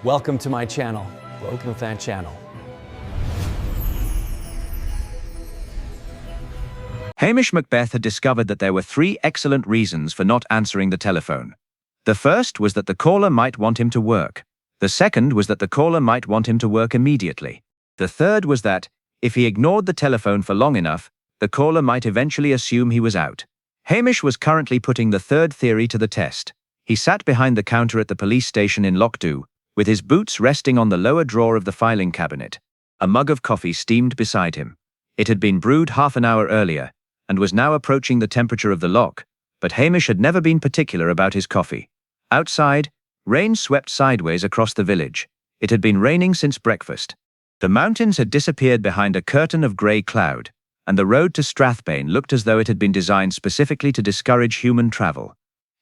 Welcome to my channel. Welcome to that channel. Hamish Macbeth had discovered that there were 3 excellent reasons for not answering the telephone. The first was that the caller might want him to work. The second was that the caller might want him to work immediately. The third was that, if he ignored the telephone for long enough, the caller might eventually assume he was out. Hamish was currently putting the third theory to the test. He sat behind the counter at the police station in Lockdow, with his boots resting on the lower drawer of the filing cabinet. A mug of coffee steamed beside him. It had been brewed half an hour earlier, and was now approaching the temperature of the lock, but Hamish had never been particular about his coffee. Outside, rain swept sideways across the village. It had been raining since breakfast. The mountains had disappeared behind a curtain of grey cloud, and the road to Strathbane looked as though it had been designed specifically to discourage human travel.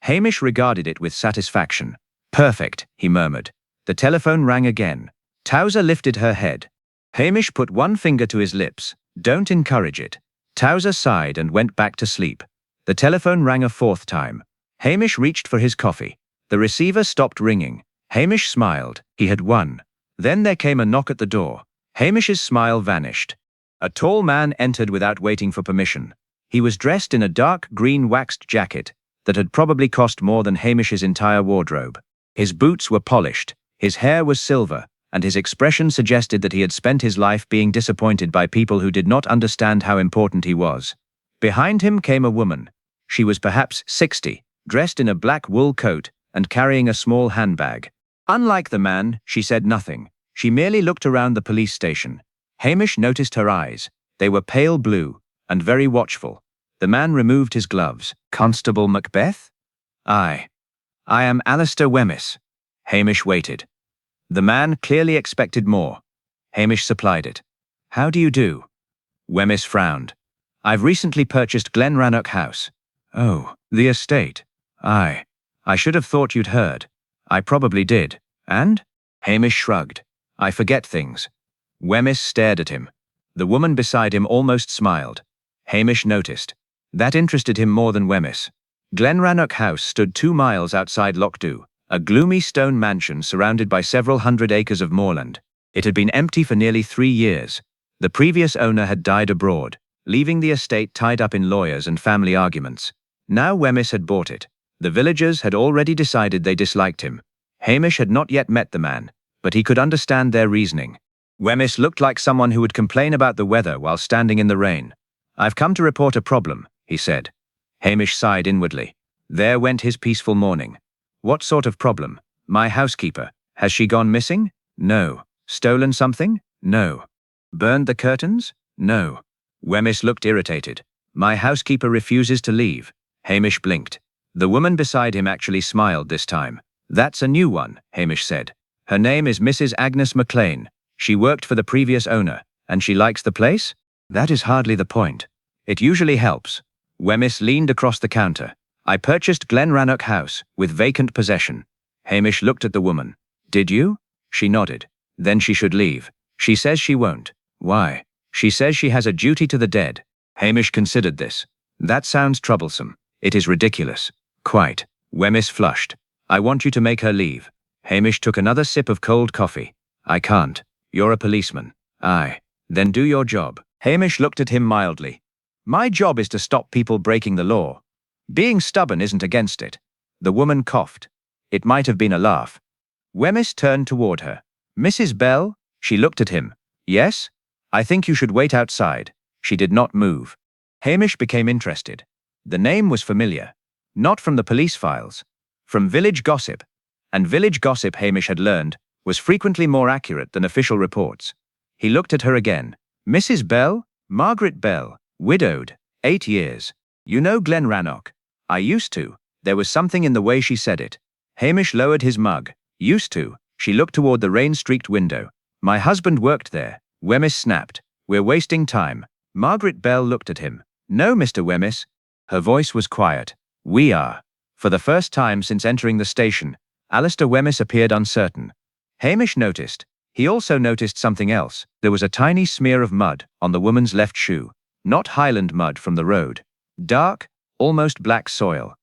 Hamish regarded it with satisfaction. "Perfect," he murmured. The telephone rang again. Towser lifted her head. Hamish put one finger to his lips. "Don't encourage it." Towser sighed and went back to sleep. The telephone rang a 4th time. Hamish reached for his coffee. The receiver stopped ringing. Hamish smiled. He had won. Then there came a knock at the door. Hamish's smile vanished. A tall man entered without waiting for permission. He was dressed in a dark green waxed jacket that had probably cost more than Hamish's entire wardrobe. His boots were polished. His hair was silver, and his expression suggested that he had spent his life being disappointed by people who did not understand how important he was. Behind him came a woman. She was perhaps 60, dressed in a black wool coat and carrying a small handbag. Unlike the man, she said nothing. She merely looked around the police station. Hamish noticed her eyes. They were pale blue and very watchful. The man removed his gloves. "Constable Macbeth?" "Aye. I am Alistair Wemyss." Hamish waited. The man clearly expected more. Hamish supplied it. "How do you do?" Wemyss frowned. "I've recently purchased Glenrannoch House." "Oh, the estate. Aye. I should have thought you'd heard." "I probably did. And?" Hamish shrugged. "I forget things." Wemyss stared at him. The woman beside him almost smiled. Hamish noticed. That interested him more than Wemyss. Glenrannoch House stood 2 miles outside Lockdow, a gloomy stone mansion surrounded by several hundred acres of moorland. It had been empty for nearly 3 years. The previous owner had died abroad, leaving the estate tied up in lawyers and family arguments. Now Wemyss had bought it. The villagers had already decided they disliked him. Hamish had not yet met the man, but he could understand their reasoning. Wemyss looked like someone who would complain about the weather while standing in the rain. "I've come to report a problem," he said. Hamish sighed inwardly. There went his peaceful morning. "What sort of problem?" "My housekeeper. Has she gone missing?" "No." "Stolen something?" "No." "Burned the curtains?" "No." Wemyss looked irritated. "My housekeeper refuses to leave." Hamish blinked. The woman beside him actually smiled this time. "That's a new one," Hamish said. "Her name is Mrs. Agnes McLean. She worked for the previous owner, and she likes the place?" "That is hardly the point. It usually helps." Wemyss leaned across the counter. "I purchased Glenrannoch House, with vacant possession." Hamish looked at the woman. "Did you?" She nodded. "Then she should leave." "She says she won't." "Why?" "She says she has a duty to the dead." Hamish considered this. "That sounds troublesome." "It is ridiculous." "Quite." Wemyss flushed. "I want you to make her leave." Hamish took another sip of cold coffee. "I can't. You're a policeman." "Aye. Then do your job." Hamish looked at him mildly. "My job is to stop people breaking the law. Being stubborn isn't against it." The woman coughed. It might have been a laugh. Wemyss turned toward her. "Mrs. Bell?" She looked at him. "Yes? I think you should wait outside." She did not move. Hamish became interested. The name was familiar. Not from the police files. From village gossip. And village gossip, Hamish had learned, was frequently more accurate than official reports. He looked at her again. "Mrs. Bell? Margaret Bell, widowed, 8 years. You know Glenrannoch?" "I used to." There was something in the way she said it. Hamish lowered his mug. "Used to." She looked toward the rain-streaked window. "My husband worked there." Wemyss snapped. "We're wasting time." Margaret Bell looked at him. "No, Mr. Wemyss." Her voice was quiet. "We are." For the first time since entering the station, Alistair Wemyss appeared uncertain. Hamish noticed. He also noticed something else. There was a tiny smear of mud on the woman's left shoe. Not Highland mud from the road. Dark, almost black soil.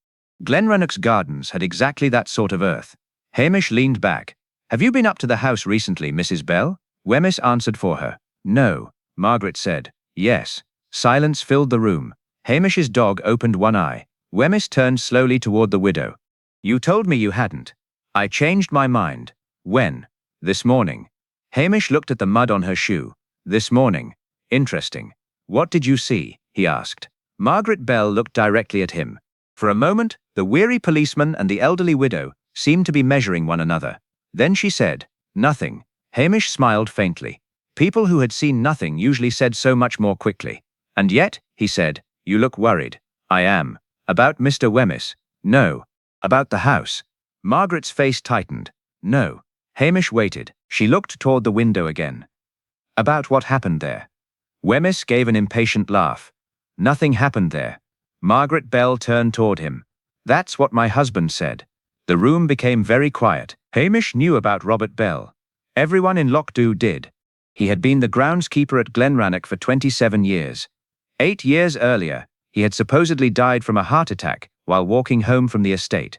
Glenrannoch's gardens had exactly that sort of earth. Hamish leaned back. "Have you been up to the house recently, Mrs. Bell?" Wemyss answered for her. "No," Margaret said. "Yes." Silence filled the room. Hamish's dog opened one eye. Wemyss turned slowly toward the widow. "You told me you hadn't." "I changed my mind." "When?" "This morning." Hamish looked at the mud on her shoe. "This morning. Interesting. What did you see?" he asked. Margaret Bell looked directly at him. For a moment, the weary policeman and the elderly widow seemed to be measuring one another. Then she said, "Nothing." Hamish smiled faintly. People who had seen nothing usually said so much more quickly. "And yet," he said, "you look worried." "I am." "About Mr. Wemyss?" "No." "About the house?" Margaret's face tightened. "No." Hamish waited. She looked toward the window again. "About what happened there?" Wemyss gave an impatient laugh. "Nothing happened there." Margaret Bell turned toward him. "That's what my husband said." The room became very quiet. Hamish knew about Robert Bell. Everyone in Lochdoe did. He had been the groundskeeper at Glenrannoch for 27 years. 8 years earlier, he had supposedly died from a heart attack while walking home from the estate.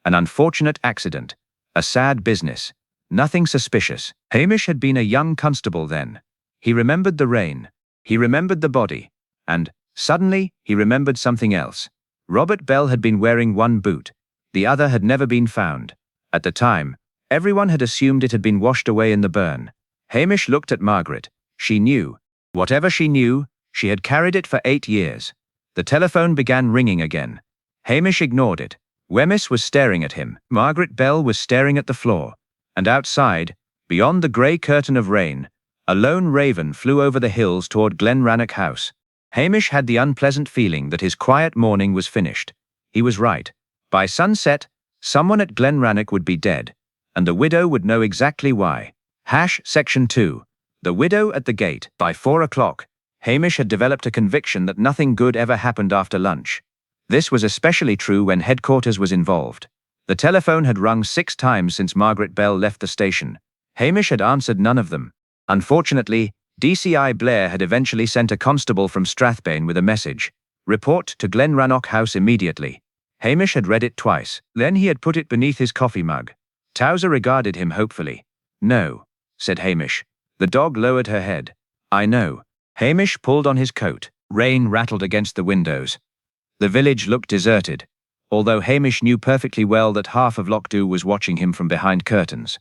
An unfortunate accident. A sad business. Nothing suspicious. Hamish had been a young constable then. He remembered the rain. He remembered the body. And, suddenly, he remembered something else. Robert Bell had been wearing one boot. The other had never been found. At the time, everyone had assumed it had been washed away in the burn. Hamish looked at Margaret. She knew. Whatever she knew, she had carried it for 8 years. The telephone began ringing again. Hamish ignored it. Wemyss was staring at him. Margaret Bell was staring at the floor. And outside, beyond the grey curtain of rain, a lone raven flew over the hills toward Glenrannoch House. Hamish had the unpleasant feeling that his quiet morning was finished. He was right. By sunset, someone at Glenrannoch would be dead, and the widow would know exactly why. Section 2. The widow at the gate. By 4 o'clock, Hamish had developed a conviction that nothing good ever happened after lunch. This was especially true when headquarters was involved. The telephone had rung 6 times since Margaret Bell left the station. Hamish had answered none of them. Unfortunately, DCI Blair had eventually sent a constable from Strathbane with a message. "Report to Glenrannoch House immediately." Hamish had read it twice. Then he had put it beneath his coffee mug. Towser regarded him hopefully. "No," said Hamish. The dog lowered her head. "I know." Hamish pulled on his coat. Rain rattled against the windows. The village looked deserted, although Hamish knew perfectly well that half of Lochdoe was watching him from behind curtains.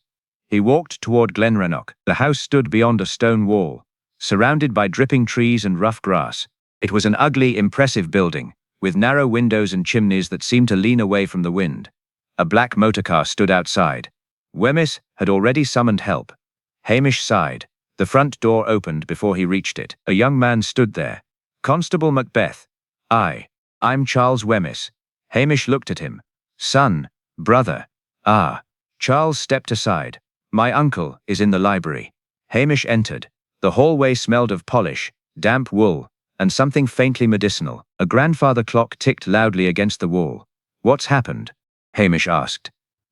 He walked toward Glenrannoch. The house stood beyond a stone wall, surrounded by dripping trees and rough grass. It was an ugly, impressive building, with narrow windows and chimneys that seemed to lean away from the wind. A black motorcar stood outside. Wemyss had already summoned help. Hamish sighed. The front door opened before he reached it. A young man stood there. "Constable Macbeth." I'm Charles Wemyss." Hamish looked at him. "Son, brother." "Ah." Charles stepped aside. "My uncle is in the library." Hamish entered. The hallway smelled of polish, damp wool, and something faintly medicinal. A grandfather clock ticked loudly against the wall. "What's happened?" Hamish asked.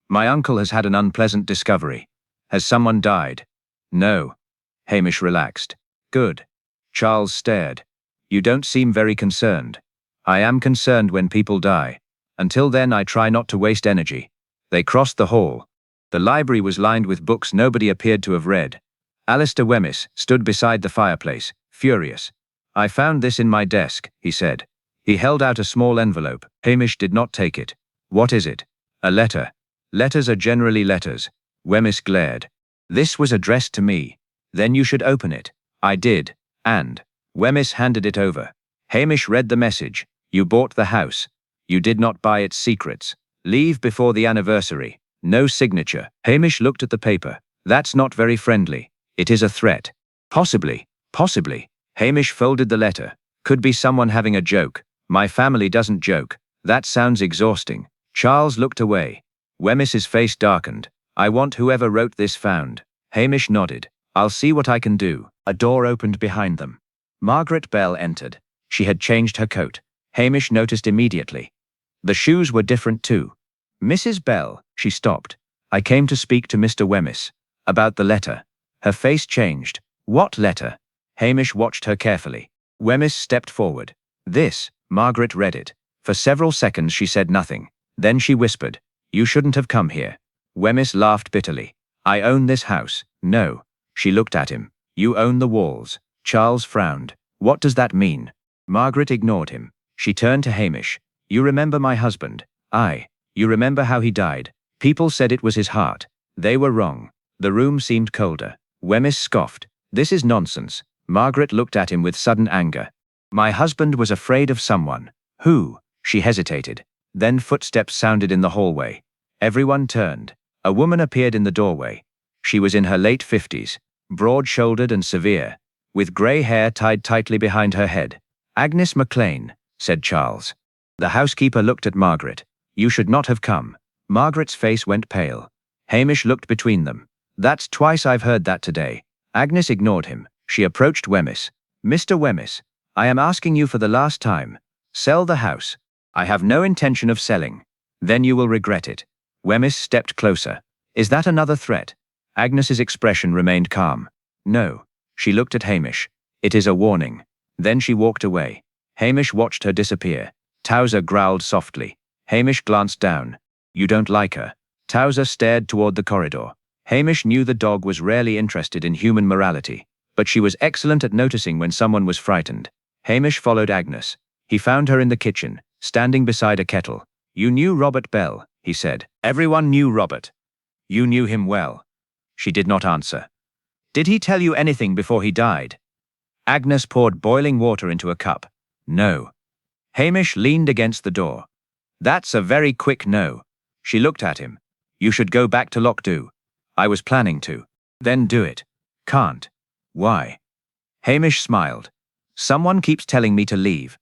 "My uncle has had an unpleasant discovery." "Has someone died?" "No." Hamish relaxed. "Good." Charles stared. "You don't seem very concerned." "I am concerned when people die. Until then I try not to waste energy." They crossed the hall. The library was lined with books nobody appeared to have read. Alistair Wemyss stood beside the fireplace, furious. "I found this in my desk," he said. He held out a small envelope. Hamish did not take it. "What is it?" "A letter." "Letters are generally letters." Wemyss glared. "This was addressed to me." "Then you should open it." "I did. And..." Wemyss handed it over. Hamish read the message. "You bought the house. You did not buy its secrets. Leave before the anniversary. No signature." Hamish looked at the paper. "That's not very friendly. It is a threat." Possibly. Hamish folded the letter. "Could be someone having a joke. My family doesn't joke. That sounds exhausting." Charles looked away. Wemyss's face darkened. "I want whoever wrote this found." Hamish nodded. "I'll see what I can do." A door opened behind them. Margaret Bell entered. She had changed her coat. Hamish noticed immediately. The shoes were different too. "Mrs. Bell," she stopped. "I came to speak to Mr. Wemyss. About the letter." Her face changed. "What letter?" Hamish watched her carefully. Wemyss stepped forward. "This." Margaret read it. For several seconds she said nothing. Then she whispered, "You shouldn't have come here." Wemyss laughed bitterly. I own this house. No. She looked at him. You own the walls. Charles frowned. What does that mean? Margaret ignored him. She turned to Hamish. You remember my husband? Aye. You remember how he died? People said it was his heart. They were wrong. The room seemed colder. Wemyss scoffed. This is nonsense. Margaret looked at him with sudden anger. My husband was afraid of someone. Who? She hesitated. Then footsteps sounded in the hallway. Everyone turned. A woman appeared in the doorway. She was in her late 50s, broad-shouldered and severe, with grey hair tied tightly behind her head. Agnes MacLean, said Charles. The housekeeper looked at Margaret. You should not have come. Margaret's face went pale. Hamish looked between them. That's twice I've heard that today. Agnes ignored him. She approached Wemyss. Mr. Wemyss, I am asking you for the last time. Sell the house. I have no intention of selling. Then you will regret it. Wemyss stepped closer. Is that another threat? Agnes's expression remained calm. No. She looked at Hamish. It is a warning. Then she walked away. Hamish watched her disappear. Towser growled softly. Hamish glanced down. You don't like her. Towser stared toward the corridor. Hamish knew the dog was rarely interested in human morality, but she was excellent at noticing when someone was frightened. Hamish followed Agnes. He found her in the kitchen, standing beside a kettle. You knew Robert Bell, he said. Everyone knew Robert. You knew him well. She did not answer. Did he tell you anything before he died? Agnes poured boiling water into a cup. No. Hamish leaned against the door. That's a very quick no. She looked at him. You should go back to Lockdown. I was planning to. Then do it. Can't. Why? Hamish smiled. Someone keeps telling me to leave.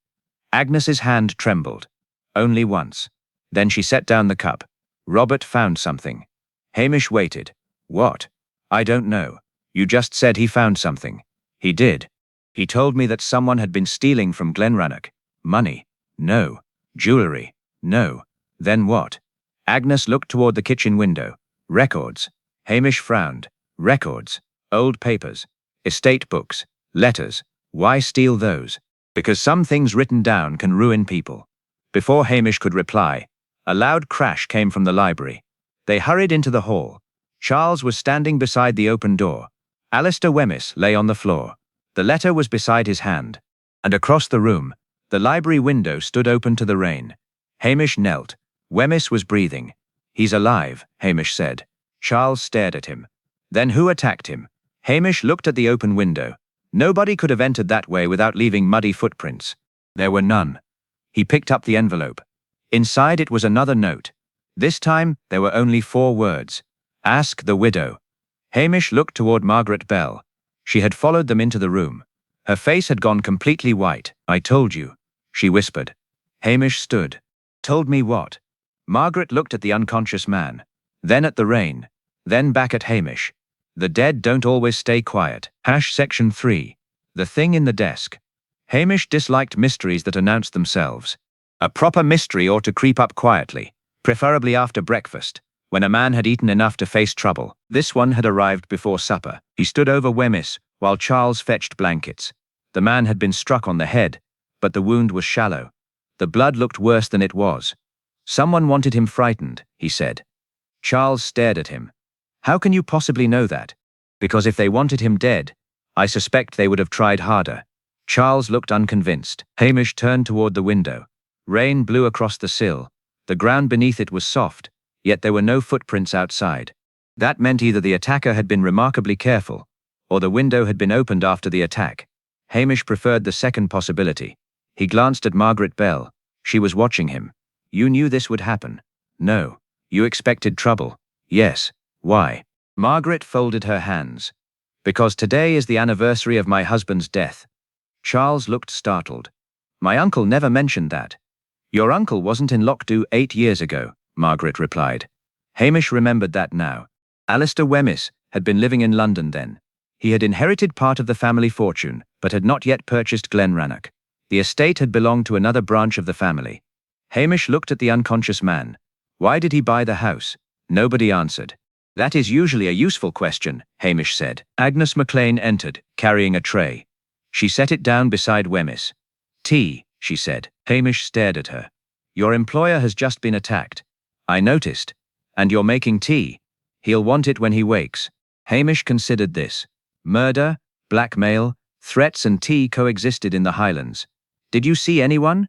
Agnes's hand trembled. Only once. Then she set down the cup. Robert found something. Hamish waited. What? I don't know. You just said he found something. He did. He told me that someone had been stealing from Glenrannoch. Money. No. Jewelry. No. Then what? Agnes looked toward the kitchen window. Records. Hamish frowned. Records. Old papers. Estate books. Letters. Why steal those? Because some things written down can ruin people. Before Hamish could reply, a loud crash came from the library. They hurried into the hall. Charles was standing beside the open door. Alistair Wemyss lay on the floor. The letter was beside his hand. And across the room, the library window stood open to the rain. Hamish knelt. Wemyss was breathing. He's alive, Hamish said. Charles stared at him. Then who attacked him? Hamish looked at the open window. Nobody could have entered that way without leaving muddy footprints. There were none. He picked up the envelope. Inside it was another note. This time, there were only 4 words. Ask the widow. Hamish looked toward Margaret Bell. She had followed them into the room. Her face had gone completely white. I told you, she whispered. Hamish stood. Told me what? Margaret looked at the unconscious man. Then at the rain. Then back at Hamish. The dead don't always stay quiet. Section 3. The thing in the desk. Hamish disliked mysteries that announced themselves. A proper mystery ought to creep up quietly, preferably after breakfast, when a man had eaten enough to face trouble. This one had arrived before supper. He stood over Wemyss, while Charles fetched blankets. The man had been struck on the head, but the wound was shallow. The blood looked worse than it was. Someone wanted him frightened, he said. Charles stared at him. How can you possibly know that? Because if they wanted him dead, I suspect they would have tried harder. Charles looked unconvinced. Hamish turned toward the window. Rain blew across the sill. The ground beneath it was soft, yet there were no footprints outside. That meant either the attacker had been remarkably careful, or the window had been opened after the attack. Hamish preferred the second possibility. He glanced at Margaret Bell. She was watching him. You knew this would happen. No. You expected trouble. Yes. Why? Margaret folded her hands. Because today is the anniversary of my husband's death. Charles looked startled. My uncle never mentioned that. Your uncle wasn't in Lockdown 8 years ago, Margaret replied. Hamish remembered that now. Alistair Wemyss had been living in London then. He had inherited part of the family fortune, but had not yet purchased Glenrannoch. The estate had belonged to another branch of the family. Hamish looked at the unconscious man. Why did he buy the house? Nobody answered. That is usually a useful question, Hamish said. Agnes MacLean entered, carrying a tray. She set it down beside Wemyss. Tea, she said. Hamish stared at her. Your employer has just been attacked. I noticed. And you're making tea. He'll want it when he wakes. Hamish considered this. Murder, blackmail, threats and tea coexisted in the Highlands. Did you see anyone?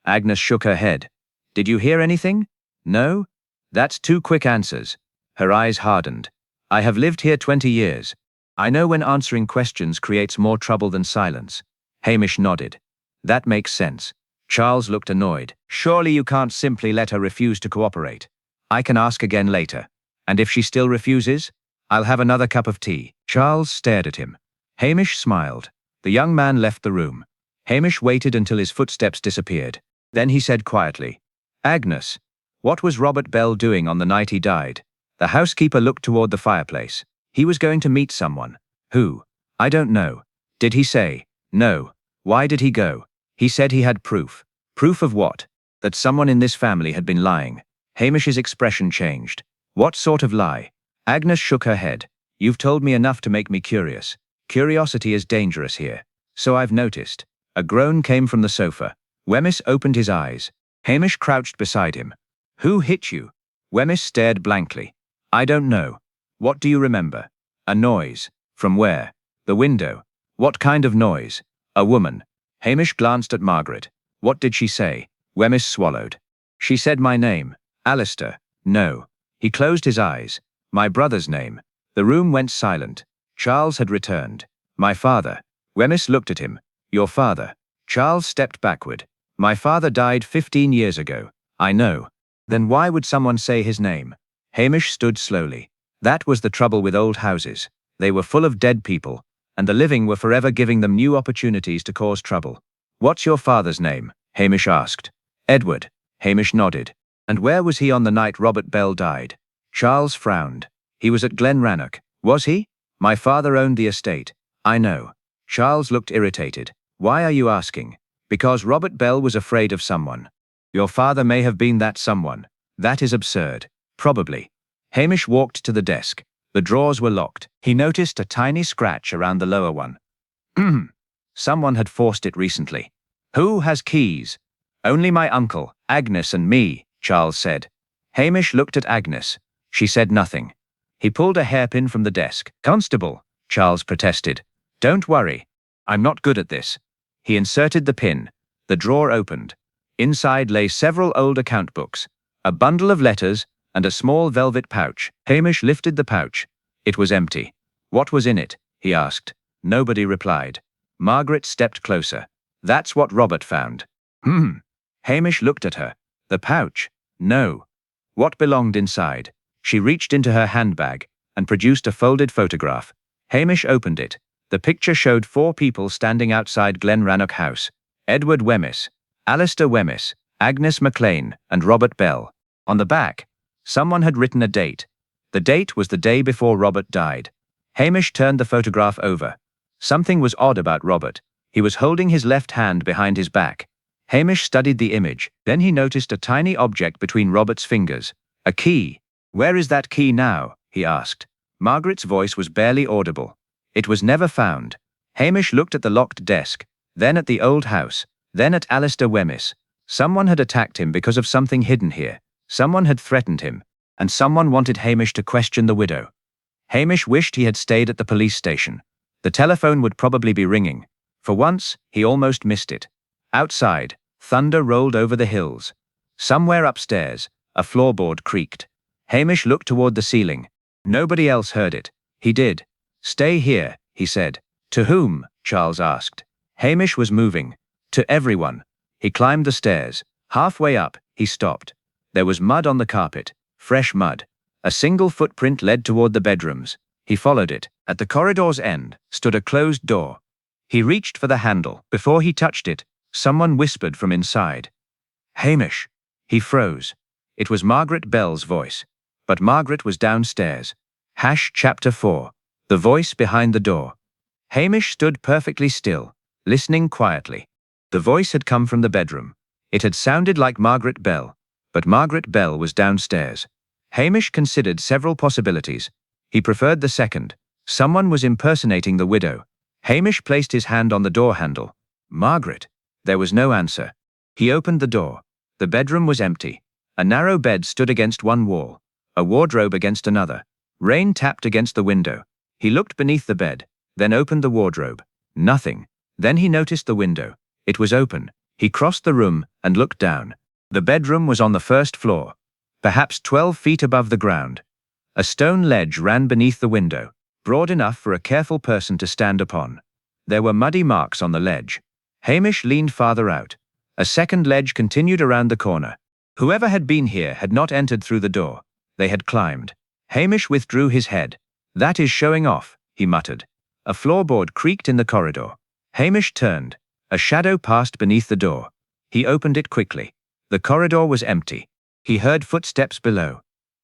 Agnes shook her head. Did you hear anything? No? That's 2 quick answers. Her eyes hardened. I have lived here 20 years. I know when answering questions creates more trouble than silence. Hamish nodded. That makes sense. Charles looked annoyed. Surely you can't simply let her refuse to cooperate. I can ask again later. And if she still refuses, I'll have another cup of tea. Charles stared at him. Hamish smiled. The young man left the room. Hamish waited until his footsteps disappeared. Then he said quietly, Agnes, what was Robert Bell doing on the night he died? The housekeeper looked toward the fireplace. He was going to meet someone. Who? I don't know. Did he say? No. Why did he go? He said he had proof. Proof of what? That someone in this family had been lying. Hamish's expression changed. What sort of lie? Agnes shook her head. You've told me enough to make me curious. Curiosity is dangerous here. So I've noticed. A groan came from the sofa. Wemyss opened his eyes. Hamish crouched beside him. Who hit you? Wemyss stared blankly. I don't know. What do you remember? A noise. From where? The window. What kind of noise? A woman. Hamish glanced at Margaret. What did she say? Wemyss swallowed. She said my name. Alistair. No. He closed his eyes. My brother's name. The room went silent. Charles had returned. My father. Wemyss looked at him. Your father. Charles stepped backward. My father died 15 years ago. I know. Then why would someone say his name? Hamish stood slowly. That was the trouble with old houses. They were full of dead people, and the living were forever giving them new opportunities to cause trouble. What's your father's name? Hamish asked. Edward. Hamish nodded. And where was he on the night Robert Bell died? Charles frowned. He was at Glenrannoch. Was he? My father owned the estate. I know. Charles looked irritated. Why are you asking? Because Robert Bell was afraid of someone. Your father may have been that someone. That is absurd. Probably. Hamish walked to the desk. The drawers were locked. He noticed a tiny scratch around the lower one. Someone had forced it recently. Who has keys? Only my uncle, Agnes and me, Charles said. Hamish looked at Agnes. She said nothing. He pulled a hairpin from the desk. Constable, Charles protested. Don't worry. I'm not good at this. He inserted the pin. The drawer opened. Inside lay several old account books, a bundle of letters, and a small velvet pouch. Hamish lifted the pouch. It was empty. What was in it? He asked. Nobody replied. Margaret stepped closer. That's what Robert found. Hamish looked at her. The pouch? No. What belonged inside? She reached into her handbag and produced a folded photograph. Hamish opened it. The picture showed 4 people standing outside Glenrannoch House. Edward Wemyss, Alistair Wemyss, Agnes MacLean, and Robert Bell. On the back, someone had written a date. The date was the day before Robert died. Hamish turned the photograph over. Something was odd about Robert. He was holding his left hand behind his back. Hamish studied the image. Then he noticed a tiny object between Robert's fingers. A key. Where is that key now? He asked. Margaret's voice was barely audible. It was never found. Hamish looked at the locked desk, then at the old house, then at Alistair Wemyss. Someone had attacked him because of something hidden here. Someone had threatened him, and someone wanted Hamish to question the widow. Hamish wished he had stayed at the police station. The telephone would probably be ringing. For once, he almost missed it. Outside, thunder rolled over the hills. Somewhere upstairs, a floorboard creaked. Hamish looked toward the ceiling. Nobody else heard it. He did. Stay here, he said. To whom? Charles asked. Hamish was moving. To everyone. He climbed the stairs. Halfway up, he stopped. There was mud on the carpet. Fresh mud. A single footprint led toward the bedrooms. He followed it. At the corridor's end stood a closed door. He reached for the handle. Before he touched it, someone whispered from inside. Hamish. He froze. It was Margaret Bell's voice. But Margaret was downstairs. Chapter 4. The voice behind the door. Hamish stood perfectly still, listening quietly. The voice had come from the bedroom. It had sounded like Margaret Bell, but Margaret Bell was downstairs. Hamish considered several possibilities. He preferred the second. Someone was impersonating the widow. Hamish placed his hand on the door handle. Margaret. There was no answer. He opened the door. The bedroom was empty. A narrow bed stood against one wall, a wardrobe against another. Rain tapped against the window. He looked beneath the bed, then opened the wardrobe. Nothing. Then he noticed the window. It was open. He crossed the room and looked down. The bedroom was on the first floor, perhaps 12 feet above the ground. A stone ledge ran beneath the window, broad enough for a careful person to stand upon. There were muddy marks on the ledge. Hamish leaned farther out. A second ledge continued around the corner. Whoever had been here had not entered through the door. They had climbed. Hamish withdrew his head. "That is showing off," he muttered. A floorboard creaked in the corridor. Hamish turned. A shadow passed beneath the door. He opened it quickly. The corridor was empty. He heard footsteps below.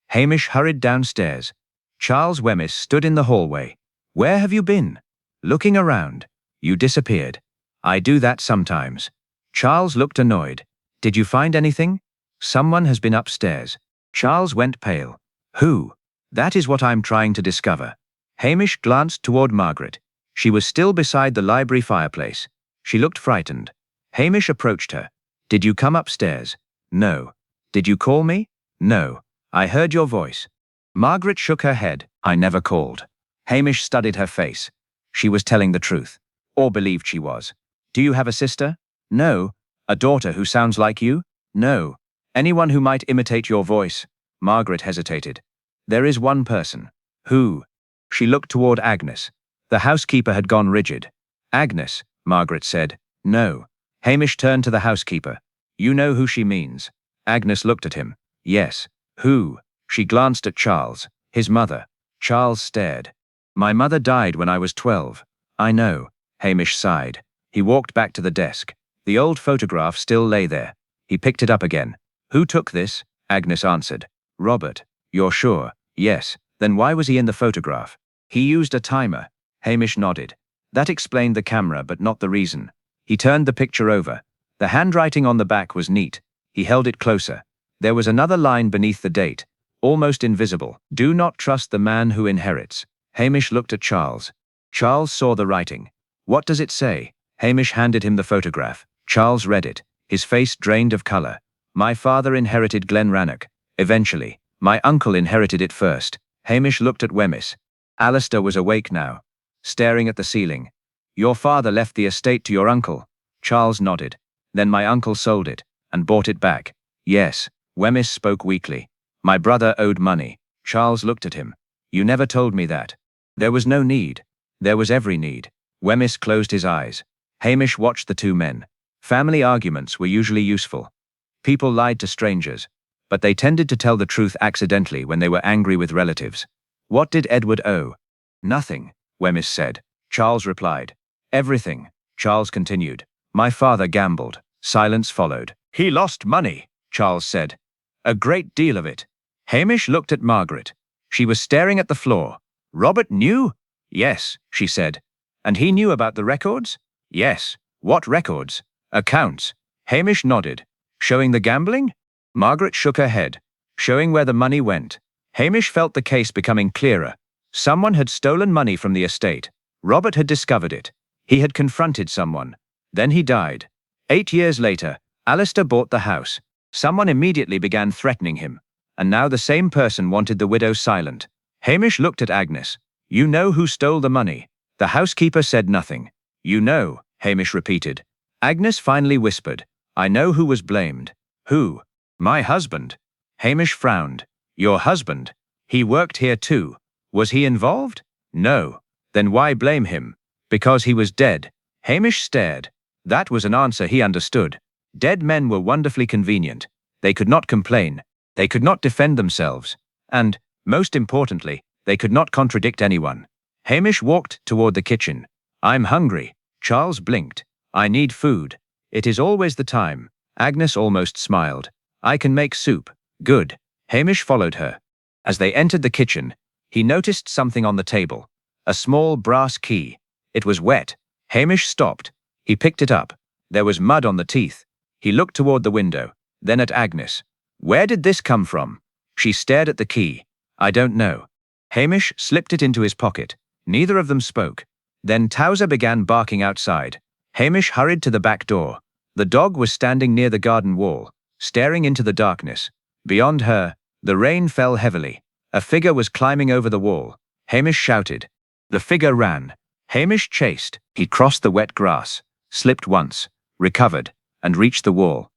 Hamish hurried downstairs. Charles Wemyss stood in the hallway. "Where have you been?" "Looking around. You disappeared." "I do that sometimes." Charles looked annoyed. "Did you find anything?" "Someone has been upstairs." Charles went pale. "Who?" "That is what I'm trying to discover." Hamish glanced toward Margaret. She was still beside the library fireplace. She looked frightened. Hamish approached her. "Did you come upstairs?" "No." "Did you call me?" "No. I heard your voice." Margaret shook her head. "I never called." Hamish studied her face. She was telling the truth, or believed she was. "Do you have a sister?" "No." "A daughter who sounds like you?" "No." "Anyone who might imitate your voice?" Margaret hesitated. "There is one person." "Who?" She looked toward Agnes. The housekeeper had gone rigid. "Agnes," Margaret said. "No." Hamish turned to the housekeeper. "You know who she means." Agnes looked at him. "Yes." "Who?" She glanced at Charles. "His mother." Charles stared. "My mother died when I was 12. "I know." Hamish sighed. He walked back to the desk. The old photograph still lay there. He picked it up again. "Who took this?" Agnes answered. "Robert." "You're sure?" "Yes." "Then why was he in the photograph?" "He used a timer." Hamish nodded. That explained the camera, but not the reason. He turned the picture over. The handwriting on the back was neat. He held it closer. There was another line beneath the date, almost invisible. "Do not trust the man who inherits." Hamish looked at Charles. Charles saw the writing. "What does it say?" Hamish handed him the photograph. Charles read it. His face drained of color. "My father inherited Glenrannoch. Eventually. My uncle inherited it first." Hamish looked at Wemyss. Alistair was awake now, staring at the ceiling. "Your father left the estate to your uncle?" Charles nodded. "Then my uncle sold it, and bought it back." "Yes." Wemyss spoke weakly. "My brother owed money." Charles looked at him. "You never told me that." "There was no need." "There was every need." Wemyss closed his eyes. Hamish watched the two men. Family arguments were usually useful. People lied to strangers, but they tended to tell the truth accidentally when they were angry with relatives. "What did Edward owe?" "Nothing," Wemyss said. Charles replied. "Everything." Charles continued. "My father gambled." Silence followed. "He lost money," Charles said. "A great deal of it." Hamish looked at Margaret. She was staring at the floor. "Robert knew?" "Yes," she said. "And he knew about the records?" "Yes." "What records?" "Accounts." Hamish nodded. "Showing the gambling?" Margaret shook her head. "Showing where the money went." Hamish felt the case becoming clearer. Someone had stolen money from the estate. Robert had discovered it. He had confronted someone. Then he died. 8 years later, Alistair bought the house. Someone immediately began threatening him. And now the same person wanted the widow silent. Hamish looked at Agnes. "You know who stole the money?" The housekeeper said nothing. "You know," Hamish repeated. Agnes finally whispered. "I know who was blamed." "Who?" "My husband." Hamish frowned. "Your husband? He worked here too. Was he involved?" "No." "Then why blame him?" "Because he was dead." Hamish stared. That was an answer he understood. Dead men were wonderfully convenient. They could not complain. They could not defend themselves. And, most importantly, they could not contradict anyone. Hamish walked toward the kitchen. "I'm hungry." Charles blinked. "I need food." "It is always the time." Agnes almost smiled. "I can make soup." "Good." Hamish followed her. As they entered the kitchen, he noticed something on the table. A small brass key. It was wet. Hamish stopped. He picked it up. There was mud on the teeth. He looked toward the window, then at Agnes. "Where did this come from?" She stared at the key. "I don't know." Hamish slipped it into his pocket. Neither of them spoke. Then Towser began barking outside. Hamish hurried to the back door. The dog was standing near the garden wall, staring into the darkness. Beyond her, the rain fell heavily. A figure was climbing over the wall. Hamish shouted. The figure ran. Hamish chased. He crossed the wet grass, slipped once, recovered, and reached the wall.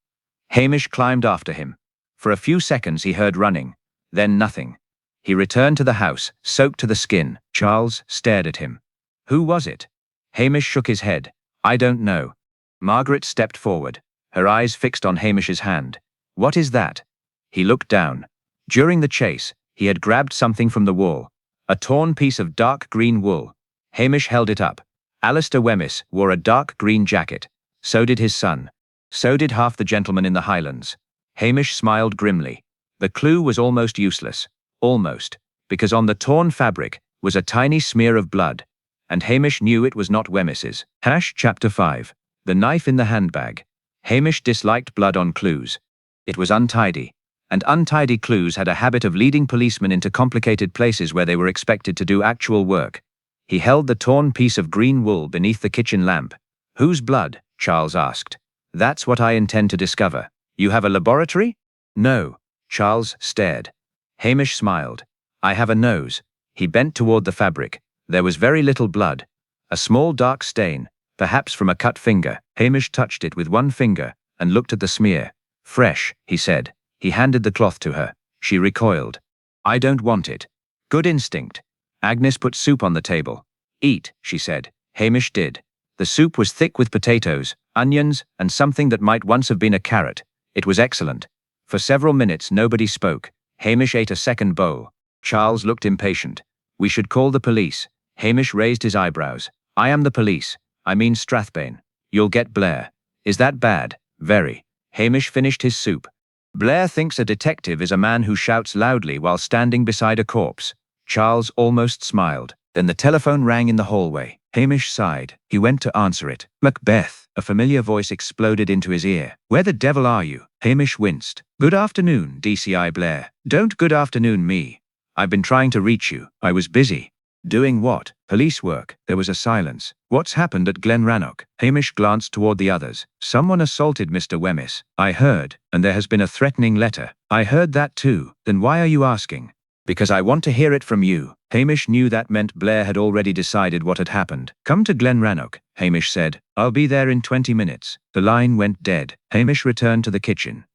Hamish climbed after him. For a few seconds he heard running, then nothing. He returned to the house, soaked to the skin. Charles stared at him. Who was it? Hamish shook his head. I don't know. Margaret stepped forward, her eyes fixed on Hamish's hand. What is that? He looked down. During the chase, he had grabbed something from the wall, a torn piece of dark green wool. Hamish held it up. Alistair Wemyss wore a dark green jacket. So did his son. So did half the gentlemen in the Highlands. Hamish smiled grimly. The clue was almost useless. Almost. Because on the torn fabric was a tiny smear of blood. And Hamish knew it was not Wemyss's. Chapter 5. The knife in the handbag. Hamish disliked blood on clues. It was untidy. And untidy clues had a habit of leading policemen into complicated places where they were expected to do actual work. He held the torn piece of green wool beneath the kitchen lamp. Whose blood? Charles asked. That's what I intend to discover. You have a laboratory? No. Charles stared. Hamish smiled. I have a nose. He bent toward the fabric. There was very little blood. A small dark stain, perhaps from a cut finger. Hamish touched it with one finger and looked at the smear. Fresh, he said. He handed the cloth to her. She recoiled. I don't want it. Good instinct. Agnes put soup on the table. Eat, she said. Hamish did. The soup was thick with potatoes, onions, and something that might once have been a carrot. It was excellent. For several minutes nobody spoke. Hamish ate a second bowl. Charles looked impatient. We should call the police. Hamish raised his eyebrows. I am the police. I mean Strathbane. You'll get Blair. Is that bad? Very. Hamish finished his soup. Blair thinks a detective is a man who shouts loudly while standing beside a corpse. Charles almost smiled. Then the telephone rang in the hallway. Hamish sighed. He went to answer it. Macbeth. A familiar voice exploded into his ear. Where the devil are you? Hamish winced. Good afternoon, DCI Blair. Don't good afternoon me. I've been trying to reach you. I was busy. Doing what? Police work. There was a silence. What's happened at Glenrannoch? Hamish glanced toward the others. Someone assaulted Mr. Wemyss. I heard, and there has been a threatening letter. I heard that too. Then why are you asking? Because I want to hear it from you. Hamish knew that meant Blair had already decided what had happened. Come to Glenrannoch, Hamish said. I'll be there in 20 minutes. The line went dead. Hamish returned to the kitchen.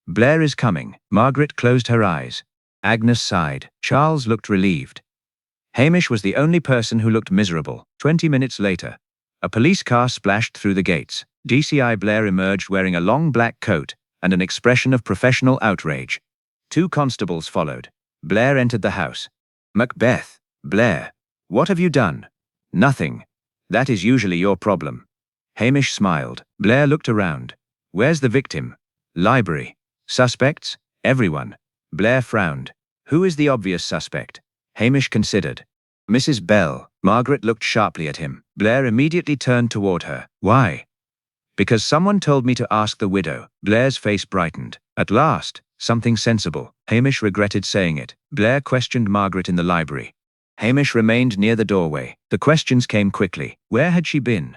Blair is coming. Margaret closed her eyes. Agnes sighed. Charles looked relieved. Hamish was the only person who looked miserable. 20 minutes later, a police car splashed through the gates. DCI Blair emerged wearing a long black coat and an expression of professional outrage. 2 constables followed. Blair entered the house. Macbeth. Blair. What have you done? Nothing. That is usually your problem. Hamish smiled. Blair looked around. Where's the victim? Library. Suspects? Everyone. Blair frowned. Who is the obvious suspect? Hamish considered. Mrs. Bell. Margaret looked sharply at him. Blair immediately turned toward her. Why? Because someone told me to ask the widow. Blair's face brightened. At last, something sensible. Hamish regretted saying it. Blair questioned Margaret in the library. Hamish remained near the doorway. The questions came quickly. Where had she been?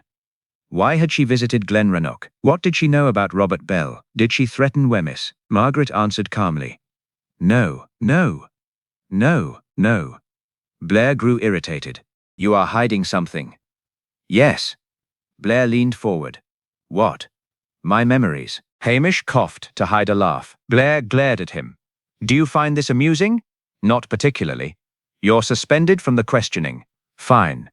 Why had she visited Glenrannoch? What did she know about Robert Bell? Did she threaten Wemyss? Margaret answered calmly. No, no. No, no. Blair grew irritated. You are hiding something. Yes. Blair leaned forward. What? My memories. Hamish coughed to hide a laugh. Blair glared at him. Do you find this amusing? Not particularly. You're suspended from the questioning. Fine.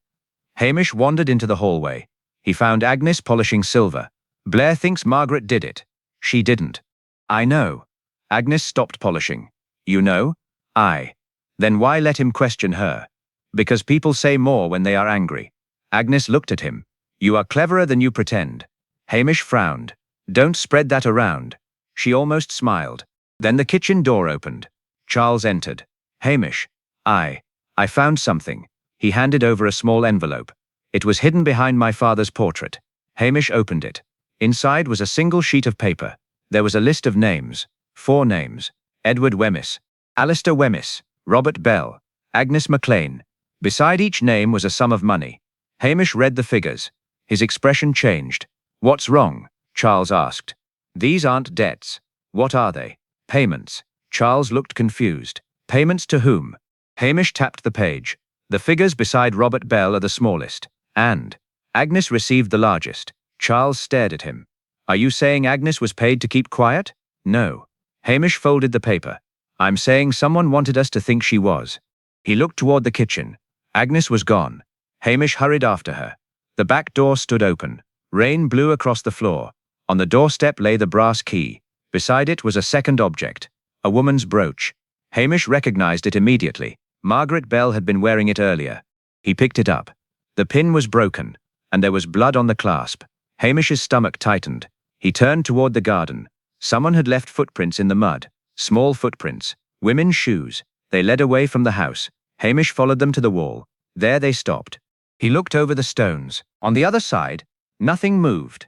Hamish wandered into the hallway. He found Agnes polishing silver. Blair thinks Margaret did it. She didn't. I know. Agnes stopped polishing. You know? I. Then why let him question her? Because people say more when they are angry. Agnes looked at him. You are cleverer than you pretend. Hamish frowned. Don't spread that around. She almost smiled. Then the kitchen door opened. Charles entered. Hamish. I found something. He handed over a small envelope. It was hidden behind my father's portrait. Hamish opened it. Inside was a single sheet of paper. There was a list of names. 4 names. Edward Wemyss. Alistair Wemyss. Robert Bell. Agnes MacLean. Beside each name was a sum of money. Hamish read the figures. His expression changed. What's wrong? Charles asked. These aren't debts. What are they? Payments. Charles looked confused. Payments to whom? Hamish tapped the page. The figures beside Robert Bell are the smallest. And Agnes received the largest. Charles stared at him. Are you saying Agnes was paid to keep quiet? No. Hamish folded the paper. I'm saying someone wanted us to think she was. He looked toward the kitchen. Agnes was gone. Hamish hurried after her. The back door stood open. Rain blew across the floor. On the doorstep lay the brass key. Beside it was a second object. A woman's brooch. Hamish recognized it immediately. Margaret Bell had been wearing it earlier. He picked it up. The pin was broken, and there was blood on the clasp. Hamish's stomach tightened. He turned toward the garden. Someone had left footprints in the mud. Small footprints. Women's shoes. They led away from the house. Hamish followed them to the wall. There they stopped. He looked over the stones. On the other side, nothing moved.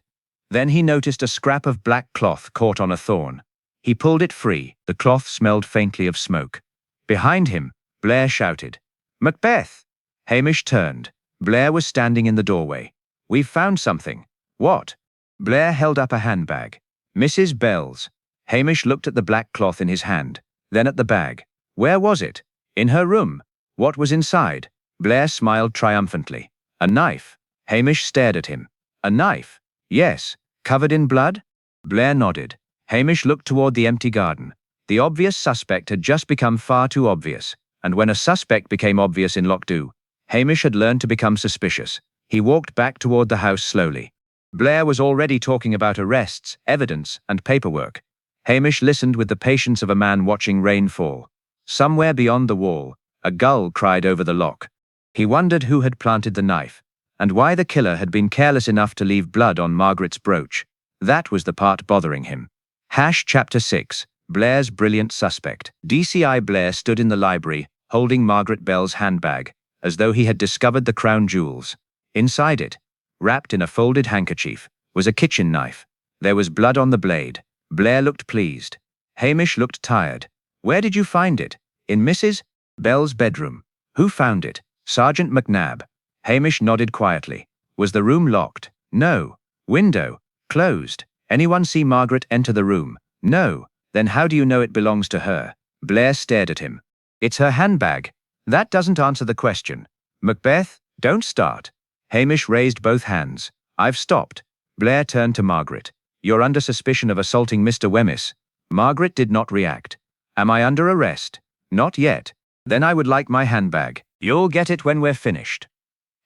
Then he noticed a scrap of black cloth caught on a thorn. He pulled it free. The cloth smelled faintly of smoke. Behind him, Blair shouted, "Macbeth!" Hamish turned. Blair was standing in the doorway. "We've found something." "What?" Blair held up a handbag. "Mrs. Bell's." Hamish looked at the black cloth in his hand, then at the bag. Where was it? In her room. What was inside? Blair smiled triumphantly. A knife. Hamish stared at him. A knife? Yes. Covered in blood? Blair nodded. Hamish looked toward the empty garden. The obvious suspect had just become far too obvious, and when a suspect became obvious in Lockdown, Hamish had learned to become suspicious. He walked back toward the house slowly. Blair was already talking about arrests, evidence, and paperwork. Hamish listened with the patience of a man watching rain fall. Somewhere beyond the wall, a gull cried over the loch. He wondered who had planted the knife, and why the killer had been careless enough to leave blood on Margaret's brooch. That was the part bothering him. Chapter 6. Blair's Brilliant Suspect. DCI Blair stood in the library, holding Margaret Bell's handbag, as though he had discovered the crown jewels. Inside it, wrapped in a folded handkerchief, was a kitchen knife. There was blood on the blade. Blair looked pleased. Hamish looked tired. Where did you find it? In Mrs. Bell's bedroom. Who found it? Sergeant McNabb. Hamish nodded quietly. Was the room locked? No. Window? Closed. Anyone see Margaret enter the room? No. Then how do you know it belongs to her? Blair stared at him. It's her handbag. That doesn't answer the question. Macbeth, don't start. Hamish raised both hands. I've stopped. Blair turned to Margaret. You're under suspicion of assaulting Mr. Wemyss. Margaret did not react. Am I under arrest? Not yet. Then I would like my handbag. You'll get it when we're finished.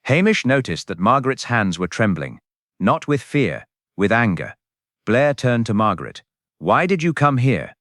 Hamish noticed that Margaret's hands were trembling. Not with fear, with anger. Blair turned to Margaret. Why did you come here?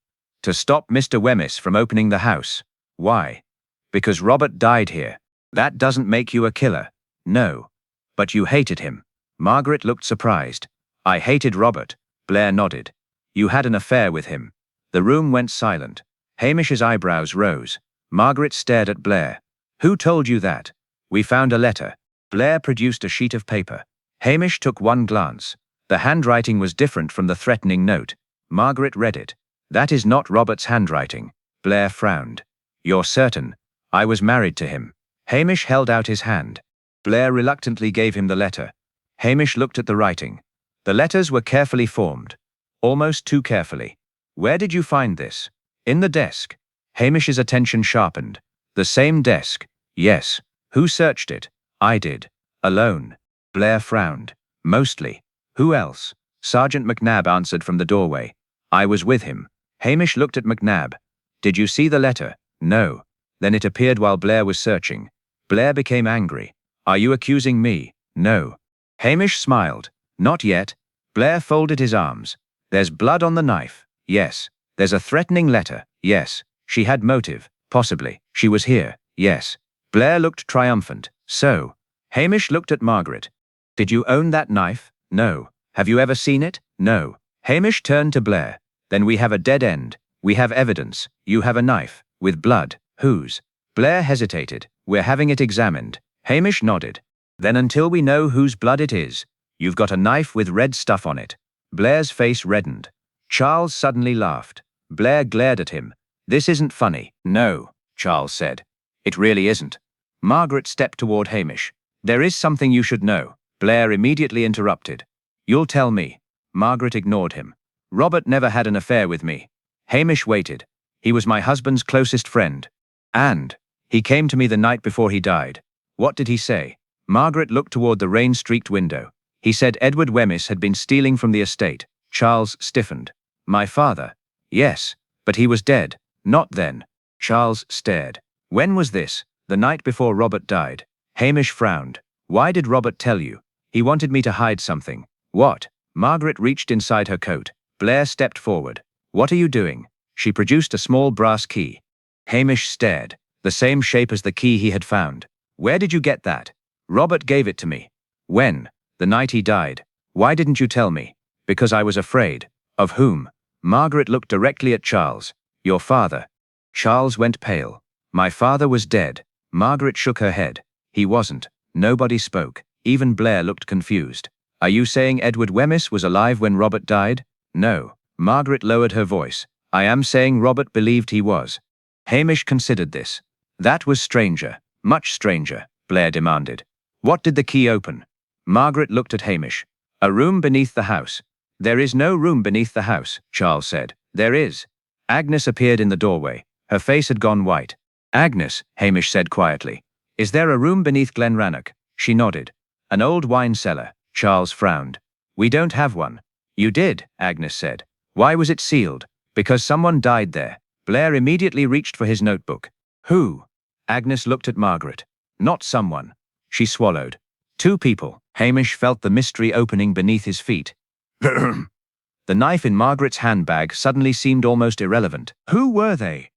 To stop Mr. Wemyss from opening the house. Why? Because Robert died here. That doesn't make you a killer. No. But you hated him. Margaret looked surprised. I hated Robert. Blair nodded. You had an affair with him. The room went silent. Hamish's eyebrows rose. Margaret stared at Blair. Who told you that? We found a letter. Blair produced a sheet of paper. Hamish took one glance. The handwriting was different from the threatening note. Margaret read it. That is not Robert's handwriting. Blair frowned. You're certain? I was married to him. Hamish held out his hand. Blair reluctantly gave him the letter. Hamish looked at the writing. The letters were carefully formed. Almost too carefully. Where did you find this? In the desk. Hamish's attention sharpened. The same desk. Yes. Who searched it? I did. Alone. Blair frowned. Mostly. Who else? Sergeant McNabb answered from the doorway. I was with him. Hamish looked at McNabb. Did you see the letter? No. Then it appeared while Blair was searching. Blair became angry. Are you accusing me? No. Hamish smiled. Not yet. Blair folded his arms. There's blood on the knife. Yes. There's a threatening letter. Yes. She had motive. Possibly. She was here. Yes. Blair looked triumphant. So. Hamish looked at Margaret. Did you own that knife? No. Have you ever seen it? No. Hamish turned to Blair. Then we have a dead end. We have evidence. You have a knife. With blood. Whose? Blair hesitated. We're having it examined. Hamish nodded. Then until we know whose blood it is, you've got a knife with red stuff on it. Blair's face reddened. Charles suddenly laughed. Blair glared at him. This isn't funny. No, Charles said. It really isn't. Margaret stepped toward Hamish. There is something you should know. Blair immediately interrupted. You'll tell me. Margaret ignored him. Robert never had an affair with me. Hamish waited. He was my husband's closest friend. And he came to me the night before he died. What did he say? Margaret looked toward the rain-streaked window. He said Edward Wemyss had been stealing from the estate. Charles stiffened. My father? Yes, but he was dead. Not then. Charles stared. When was this? The night before Robert died. Hamish frowned. Why did Robert tell you? He wanted me to hide something. What? Margaret reached inside her coat. Blair stepped forward. What are you doing? She produced a small brass key. Hamish stared. The same shape as the key he had found. Where did you get that? Robert gave it to me. When? The night he died. Why didn't you tell me? Because I was afraid. Of whom? Margaret looked directly at Charles. Your father. Charles went pale. My father was dead. Margaret shook her head. He wasn't. Nobody spoke. Even Blair looked confused. Are you saying Edward Wemyss was alive when Robert died? No. Margaret lowered her voice. I am saying Robert believed he was. Hamish considered this. That was stranger. Much stranger, Blair demanded. What did the key open? Margaret looked at Hamish. A room beneath the house. There is no room beneath the house, Charles said. There is. Agnes appeared in the doorway. Her face had gone white. Agnes, Hamish said quietly. Is there a room beneath Glenrannoch? She nodded. An old wine cellar, Charles frowned. We don't have one. You did, Agnes said. Why was it sealed? Because someone died there. Blair immediately reached for his notebook. Who? Agnes looked at Margaret. Not someone. She swallowed. 2 people. Hamish felt the mystery opening beneath his feet. The knife in Margaret's handbag suddenly seemed almost irrelevant. Who were they?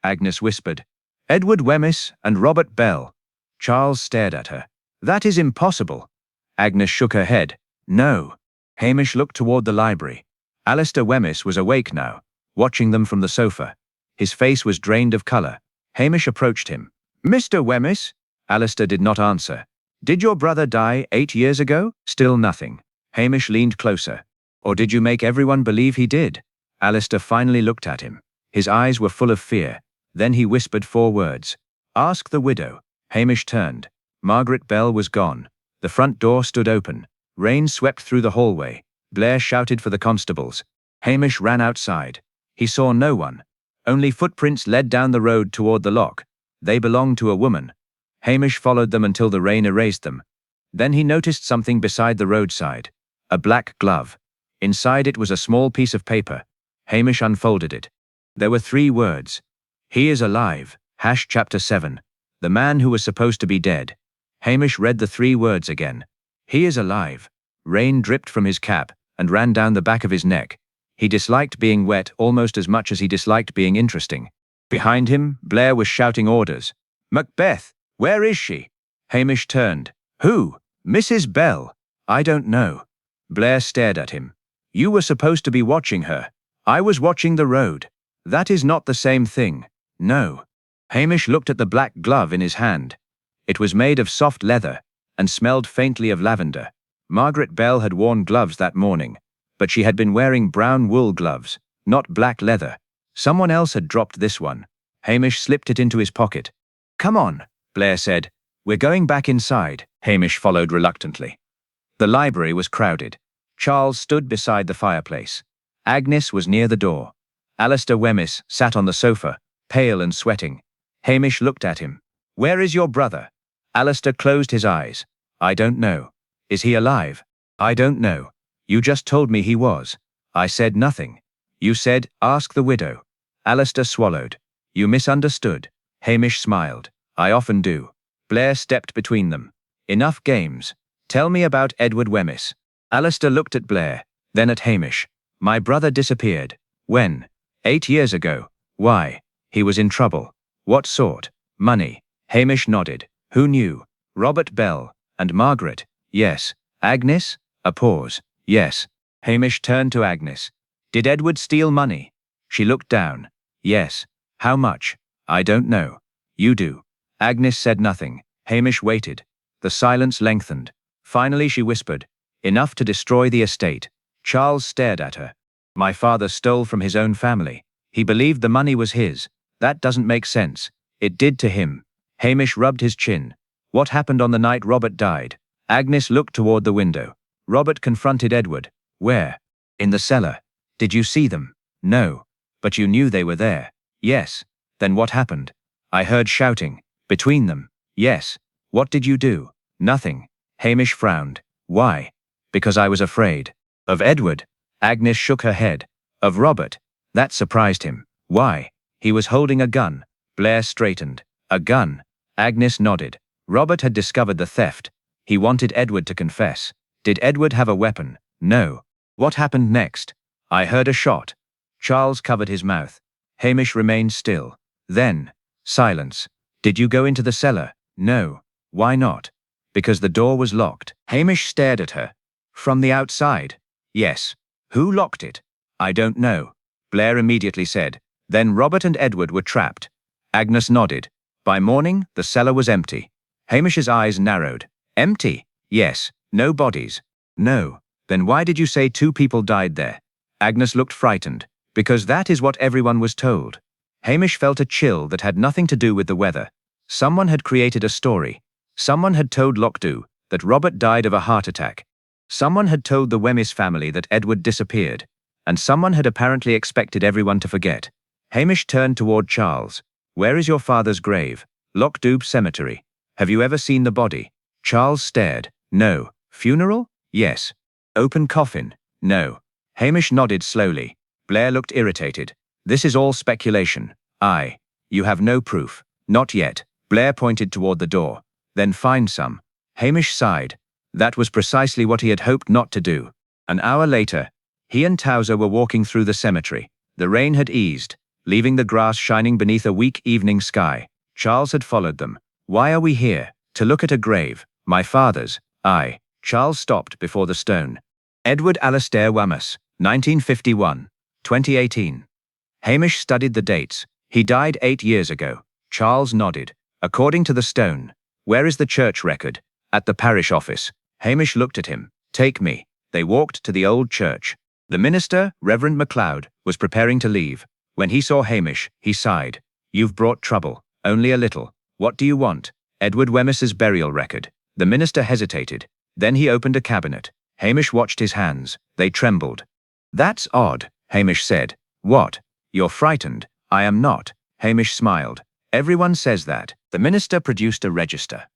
Agnes whispered. Edward Wemyss and Robert Bell. Charles stared at her. That is impossible. Agnes shook her head. No. Hamish looked toward the library. Alistair Wemyss was awake now, watching them from the sofa. His face was drained of colour. Hamish approached him. Mr. Wemyss? Alistair did not answer. Did your brother die 8 years ago? Still nothing. Hamish leaned closer. Or did you make everyone believe he did? Alistair finally looked at him. His eyes were full of fear. Then he whispered 4 words. Ask the widow. Hamish turned. Margaret Bell was gone. The front door stood open. Rain swept through the hallway. Blair shouted for the constables. Hamish ran outside. He saw no one. Only footprints led down the road toward the lock. They belonged to a woman. Hamish followed them until the rain erased them. Then he noticed something beside the roadside. A black glove. Inside it was a small piece of paper. Hamish unfolded it. There were 3 words. He is alive. Chapter 7. The man who was supposed to be dead. Hamish read the 3 words again. He is alive. Rain dripped from his cap and ran down the back of his neck. He disliked being wet almost as much as he disliked being interesting. Behind him, Blair was shouting orders. Macbeth, where is she? Hamish turned. Who? Mrs. Bell. I don't know. Blair stared at him. You were supposed to be watching her. I was watching the road. That is not the same thing. No. Hamish looked at the black glove in his hand. It was made of soft leather and smelled faintly of lavender. Margaret Bell had worn gloves that morning, but she had been wearing brown wool gloves, not black leather. Someone else had dropped this one. Hamish slipped it into his pocket. Come on, Blair said. We're going back inside. Hamish followed reluctantly. The library was crowded. Charles stood beside the fireplace. Agnes was near the door. Alistair Wemyss sat on the sofa, pale and sweating. Hamish looked at him. Where is your brother? Alistair closed his eyes. I don't know. Is he alive? I don't know. You just told me he was. I said nothing. You said, ask the widow. Alistair swallowed. You misunderstood. Hamish smiled. I often do. Blair stepped between them. Enough games. Tell me about Edward Wemyss. Alistair looked at Blair, then at Hamish. My brother disappeared. When? 8 years ago. Why? He was in trouble. What sort? Money. Hamish nodded. Who knew? Robert Bell. And Margaret. Yes. Agnes? A pause. Yes. Hamish turned to Agnes. Did Edward steal money? She looked down. Yes. How much? I don't know. You do. Agnes said nothing. Hamish waited. The silence lengthened. Finally she whispered. Enough to destroy the estate. Charles stared at her. My father stole from his own family. He believed the money was his. That doesn't make sense. It did to him. Hamish rubbed his chin. What happened on the night Robert died? Agnes looked toward the window. Robert confronted Edward. Where? In the cellar. Did you see them? No. But you knew they were there. Yes. Then what happened? I heard shouting. Between them. Yes. What did you do? Nothing. Hamish frowned. Why? Because I was afraid. Of Edward? Agnes shook her head. Of Robert? That surprised him. Why? He was holding a gun. Blair straightened. A gun? Agnes nodded. Robert had discovered the theft. He wanted Edward to confess. Did Edward have a weapon? No. What happened next? I heard a shot. Charles covered his mouth. Hamish remained still. Then, silence. Did you go into the cellar? No. Why not? Because the door was locked. Hamish stared at her. From the outside? Yes. Who locked it? I don't know. Blair immediately said. Then Robert and Edward were trapped. Agnes nodded. By morning, the cellar was empty. Hamish's eyes narrowed. Empty? Yes. No bodies. No. Then why did you say 2 people died there? Agnes looked frightened. Because that is what everyone was told. Hamish felt a chill that had nothing to do with the weather. Someone had created a story. Someone had told Lockdow that Robert died of a heart attack. Someone had told the Wemyss family that Edward disappeared. And someone had apparently expected everyone to forget. Hamish turned toward Charles. Where is your father's grave? Lockdow Cemetery. Have you ever seen the body? Charles stared. No. Funeral? Yes. Open coffin? No. Hamish nodded slowly. Blair looked irritated. This is all speculation. You have no proof. Not yet. Blair pointed toward the door. Then find some. Hamish sighed. That was precisely what he had hoped not to do. An hour later, he and Towser were walking through the cemetery. The rain had eased, leaving the grass shining beneath a weak evening sky. Charles had followed them. Why are we here? To look at a grave. My father's. Charles stopped before the stone. Edward Alastair Wemyss, 1951. 2018. Hamish studied the dates. He died 8 years ago. Charles nodded. According to the stone. Where is the church record? At the parish office. Hamish looked at him. Take me. They walked to the old church. The minister, Reverend MacLeod, was preparing to leave. When he saw Hamish, he sighed. You've brought trouble. Only a little. What do you want? Edward Wemyss's burial record. The minister hesitated. Then he opened a cabinet. Hamish watched his hands. They trembled. That's odd, Hamish said. What? You're frightened. I am not. Hamish smiled. Everyone says that. The minister produced a register.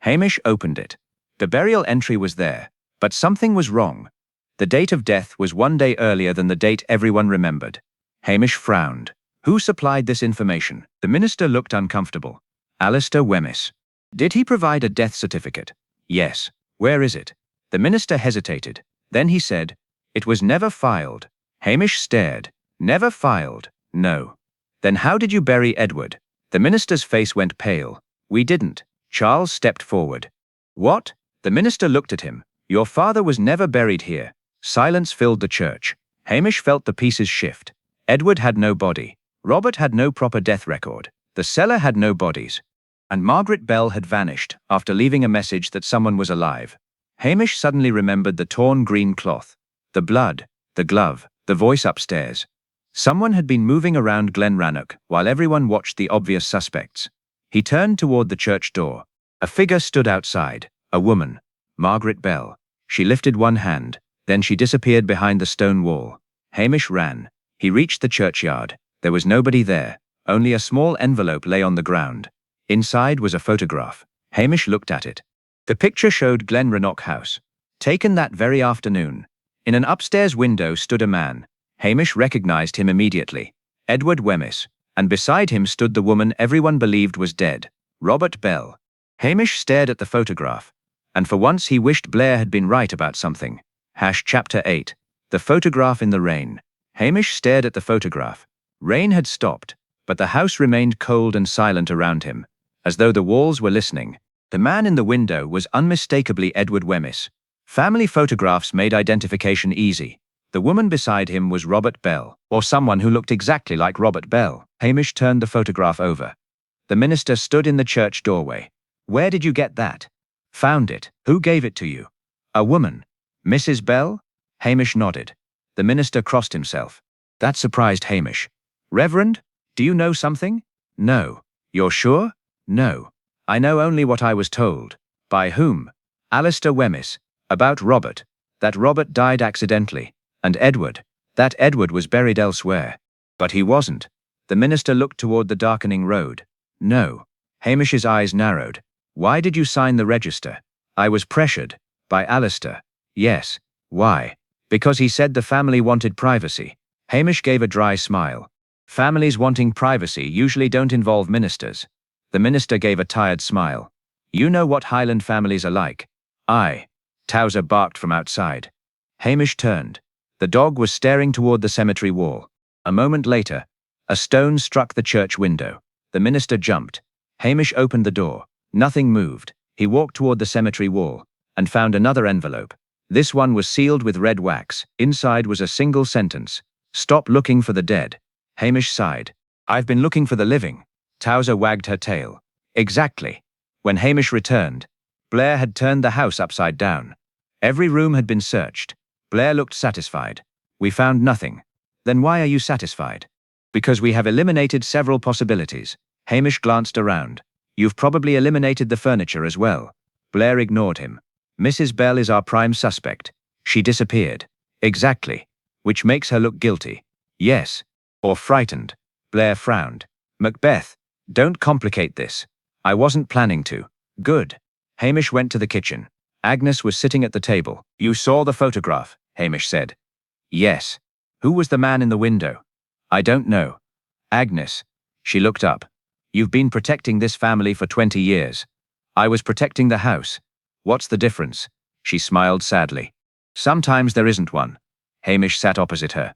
Hamish opened it. The burial entry was there, but something was wrong. The date of death was 1 day earlier than the date everyone remembered. Hamish frowned. Who supplied this information? The minister looked uncomfortable. Alastair Wemyss. Did he provide a death certificate? Yes. Where is it? The minister hesitated. Then he said, it was never filed. Hamish stared. Never filed? No. Then how did you bury Edward? The minister's face went pale. We didn't. Charles stepped forward. What? The minister looked at him. Your father was never buried here. Silence filled the church. Hamish felt the pieces shift. Edward had no body. Robert had no proper death record. The cellar had no bodies. And Margaret Bell had vanished after leaving a message that someone was alive. Hamish suddenly remembered the torn green cloth, the blood, the glove, the voice upstairs. Someone had been moving around Glenrannoch while everyone watched the obvious suspects. He turned toward the church door. A figure stood outside, a woman, Margaret Bell. She lifted one hand, then she disappeared behind the stone wall. Hamish ran. He reached the churchyard. There was nobody there. Only a small envelope lay on the ground. Inside was a photograph. Hamish looked at it. The picture showed Glenrannoch House, taken that very afternoon. In an upstairs window stood a man. Hamish recognized him immediately. Edward Wemyss. And beside him stood the woman everyone believed was dead, Robert Bell. Hamish stared at the photograph. And for once he wished Blair had been right about something. Chapter 8. The photograph in the rain. Hamish stared at the photograph. Rain had stopped, but the house remained cold and silent around him, as though the walls were listening. The man in the window was unmistakably Edward Wemyss. Family photographs made identification easy. The woman beside him was Robert Bell, or someone who looked exactly like Robert Bell. Hamish turned the photograph over. The minister stood in the church doorway. Where did you get that? Found it. Who gave it to you? A woman. Mrs. Bell? Hamish nodded. The minister crossed himself. That surprised Hamish. Reverend, do you know something? No. You're sure? No. I know only what I was told. By whom? Alastair Wemyss. About Robert. That Robert died accidentally. And Edward. That Edward was buried elsewhere. But he wasn't. The minister looked toward the darkening road. No. Hamish's eyes narrowed. Why did you sign the register? I was pressured. By Alistair. Yes. Why? Because he said the family wanted privacy. Hamish gave a dry smile. Families wanting privacy usually don't involve ministers. The minister gave a tired smile. You know what Highland families are like. Aye. Towser barked from outside. Hamish turned. The dog was staring toward the cemetery wall. A moment later, a stone struck the church window. The minister jumped. Hamish opened the door. Nothing moved. He walked toward the cemetery wall and found another envelope. This one was sealed with red wax. Inside was a single sentence. Stop looking for the dead. Hamish sighed. I've been looking for the living. Towser wagged her tail. Exactly. When Hamish returned, Blair had turned the house upside down. Every room had been searched. Blair looked satisfied. We found nothing. Then why are you satisfied? Because we have eliminated several possibilities. Hamish glanced around. You've probably eliminated the furniture as well. Blair ignored him. Mrs. Bell is our prime suspect. She disappeared. Exactly. Which makes her look guilty. Yes. Or frightened. Blair frowned. Macbeth, don't complicate this. I wasn't planning to. Good. Hamish went to the kitchen. Agnes was sitting at the table. You saw the photograph, Hamish said. Yes. Who was the man in the window? I don't know. Agnes. She looked up. You've been protecting this family for 20 years. I was protecting the house. What's the difference? She smiled sadly. Sometimes there isn't one. Hamish sat opposite her.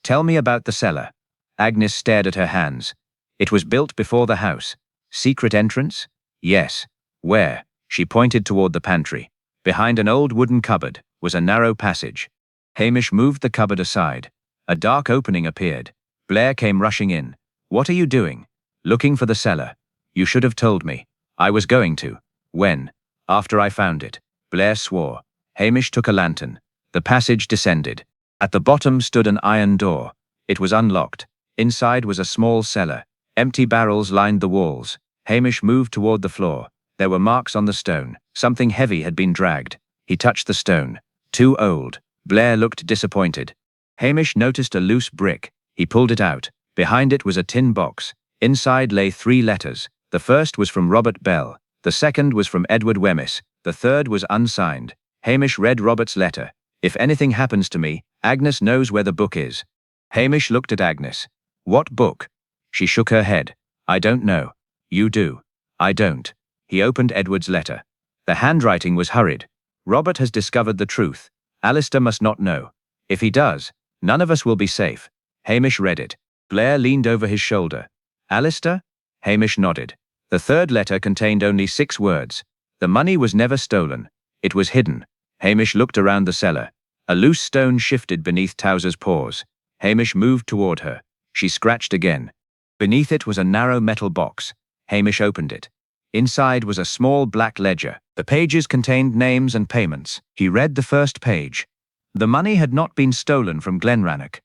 Tell me about the cellar. Agnes stared at her hands. It was built before the house. Secret entrance? Yes. Where? She pointed toward the pantry. Behind an old wooden cupboard was a narrow passage. Hamish moved the cupboard aside. A dark opening appeared. Blair came rushing in. What are you doing? Looking for the cellar. You should have told me. I was going to. When? After I found it. Blair swore. Hamish took a lantern. The passage descended. At the bottom stood an iron door. It was unlocked. Inside was a small cellar. Empty barrels lined the walls. Hamish moved toward the floor. There were marks on the stone. Something heavy had been dragged. He touched the stone. Too old. Blair looked disappointed. Hamish noticed a loose brick. He pulled it out. Behind it was a tin box. Inside lay 3 letters. The first was from Robert Bell. The second was from Edward Wemyss. The third was unsigned. Hamish read Robert's letter. If anything happens to me, Agnes knows where the book is. Hamish looked at Agnes. What book? She shook her head. I don't know. You do. I don't. He opened Edward's letter. The handwriting was hurried. Robert has discovered the truth. Alistair must not know. If he does, none of us will be safe. Hamish read it. Blair leaned over his shoulder. Alistair? Hamish nodded. The third letter contained only 6 words. The money was never stolen. It was hidden. Hamish looked around the cellar. A loose stone shifted beneath Towser's paws. Hamish moved toward her. She scratched again. Beneath it was a narrow metal box. Hamish opened it. Inside was a small black ledger. The pages contained names and payments. He read the first page. The money had not been stolen from Glenrannoch.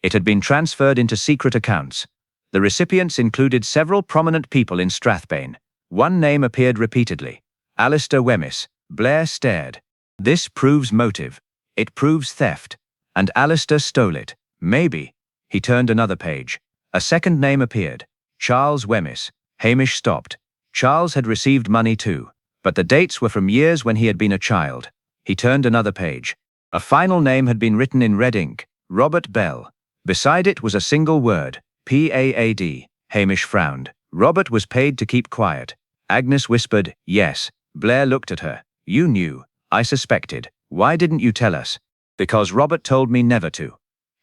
It had been transferred into secret accounts. The recipients included several prominent people in Strathbane. One name appeared repeatedly. Alistair Wemyss. Blair stared. This proves motive. It proves theft. And Alistair stole it. Maybe. He turned another page. A second name appeared. Charles Wemyss. Hamish stopped. Charles had received money too, but the dates were from years when he had been a child. He turned another page. A final name had been written in red ink. Robert Bell. Beside it was a single word. P-A-A-D. Hamish frowned. Robert was paid to keep quiet. Agnes whispered, yes. Blair looked at her. You knew. I suspected. Why didn't you tell us? Because Robert told me never to.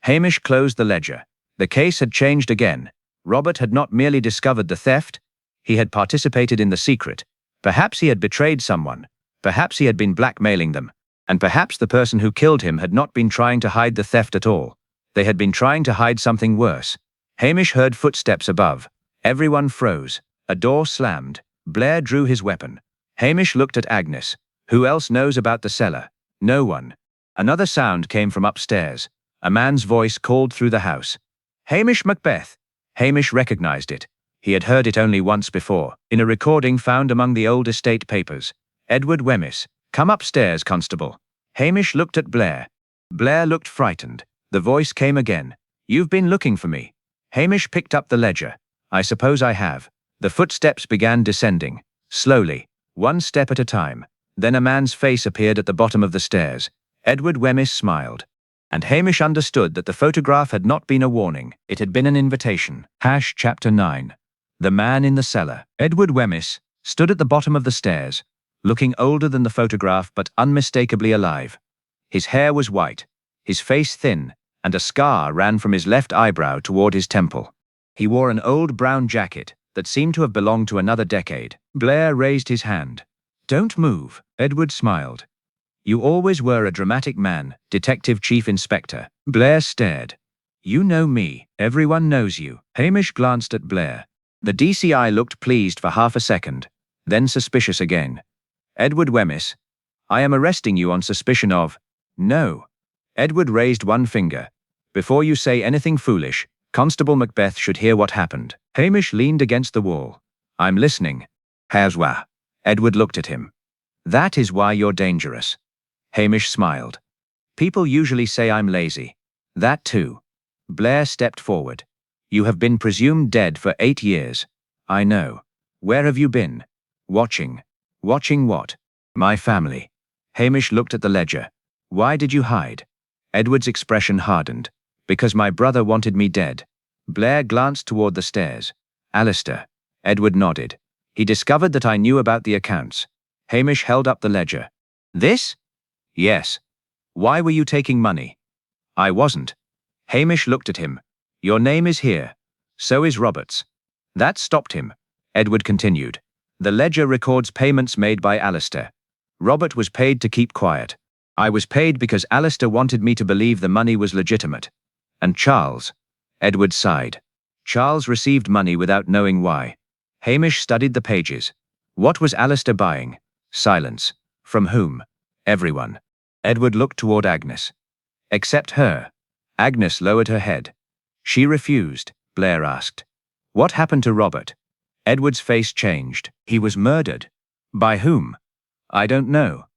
Hamish closed the ledger. The case had changed again. Robert had not merely discovered the theft, he had participated in the secret. Perhaps he had betrayed someone. Perhaps he had been blackmailing them. And perhaps the person who killed him had not been trying to hide the theft at all. They had been trying to hide something worse. Hamish heard footsteps above. Everyone froze. A door slammed. Blair drew his weapon. Hamish looked at Agnes. Who else knows about the cellar? No one. Another sound came from upstairs. A man's voice called through the house. Hamish Macbeth. Hamish recognized it. He had heard it only once before, in a recording found among the old estate papers. Edward Wemyss. Come upstairs, constable. Hamish looked at Blair. Blair looked frightened. The voice came again. You've been looking for me. Hamish picked up the ledger. I suppose I have. The footsteps began descending, slowly, one step at a time. Then a man's face appeared at the bottom of the stairs. Edward Wemyss smiled. And Hamish understood that the photograph had not been a warning, it had been an invitation. Chapter 9. The Man in the Cellar. Edward Wemyss stood at the bottom of the stairs, looking older than the photograph but unmistakably alive. His hair was white, his face thin, and a scar ran from his left eyebrow toward his temple. He wore an old brown jacket that seemed to have belonged to another decade. Blair raised his hand. "Don't move," Edward smiled. "You always were a dramatic man, Detective Chief Inspector." Blair stared. "You know me. Everyone knows you." Hamish glanced at Blair. The DCI looked pleased for half a second, then suspicious again. "Edward Wemyss, I am arresting you on suspicion of—" "No." Edward raised one finger. "Before you say anything foolish, Constable Macbeth should hear what happened." Hamish leaned against the wall. "I'm listening." "Haswa." Edward looked at him. "That is why you're dangerous." Hamish smiled. "People usually say I'm lazy. That too." Blair stepped forward. "You have been presumed dead for 8 years. I know. Where have you been?" "Watching." "Watching what?" "My family." Hamish looked at the ledger. "Why did you hide?" Edward's expression hardened. "Because my brother wanted me dead." Blair glanced toward the stairs. "Alistair." Edward nodded. "He discovered that I knew about the accounts." Hamish held up the ledger. "This?" "Yes." "Why were you taking money?" "I wasn't." Hamish looked at him. "Your name is here. So is Robert's." That stopped him. Edward continued. "The ledger records payments made by Alistair. Robert was paid to keep quiet. I was paid because Alistair wanted me to believe the money was legitimate. And Charles." Edward sighed. "Charles received money without knowing why." Hamish studied the pages. What was Alistair buying? Silence. From whom? Everyone. Edward looked toward Agnes. Except her. Agnes lowered her head. "She refused," Blair asked. "What happened to Robert?" Edward's face changed. "He was murdered." "By whom?" "I don't know."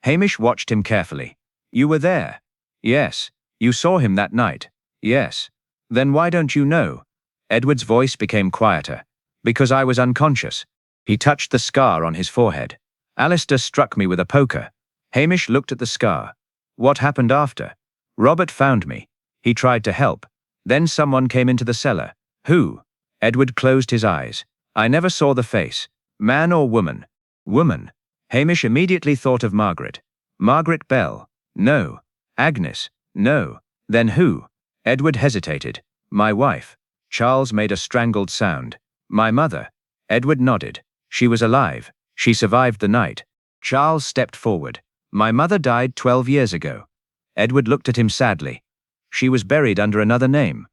Hamish watched him carefully. "You were there?" "Yes." "You saw him that night?" "Yes." "Then why don't you know?" Edward's voice became quieter. "Because I was unconscious." He touched the scar on his forehead. "Alistair struck me with a poker." Hamish looked at the scar. "What happened after?" "Robert found me. He tried to help. Then someone came into the cellar." "Who?" Edward closed his eyes. "I never saw the face. Man or woman?" "Woman." Hamish immediately thought of Margaret. "Margaret Bell." "No." "Agnes." "No." "Then who?" Edward hesitated. "My wife." Charles made a strangled sound. "My mother." Edward nodded. "She was alive. She survived the night." Charles stepped forward. "My mother died 12 years ago." Edward looked at him sadly. "She was buried under another name."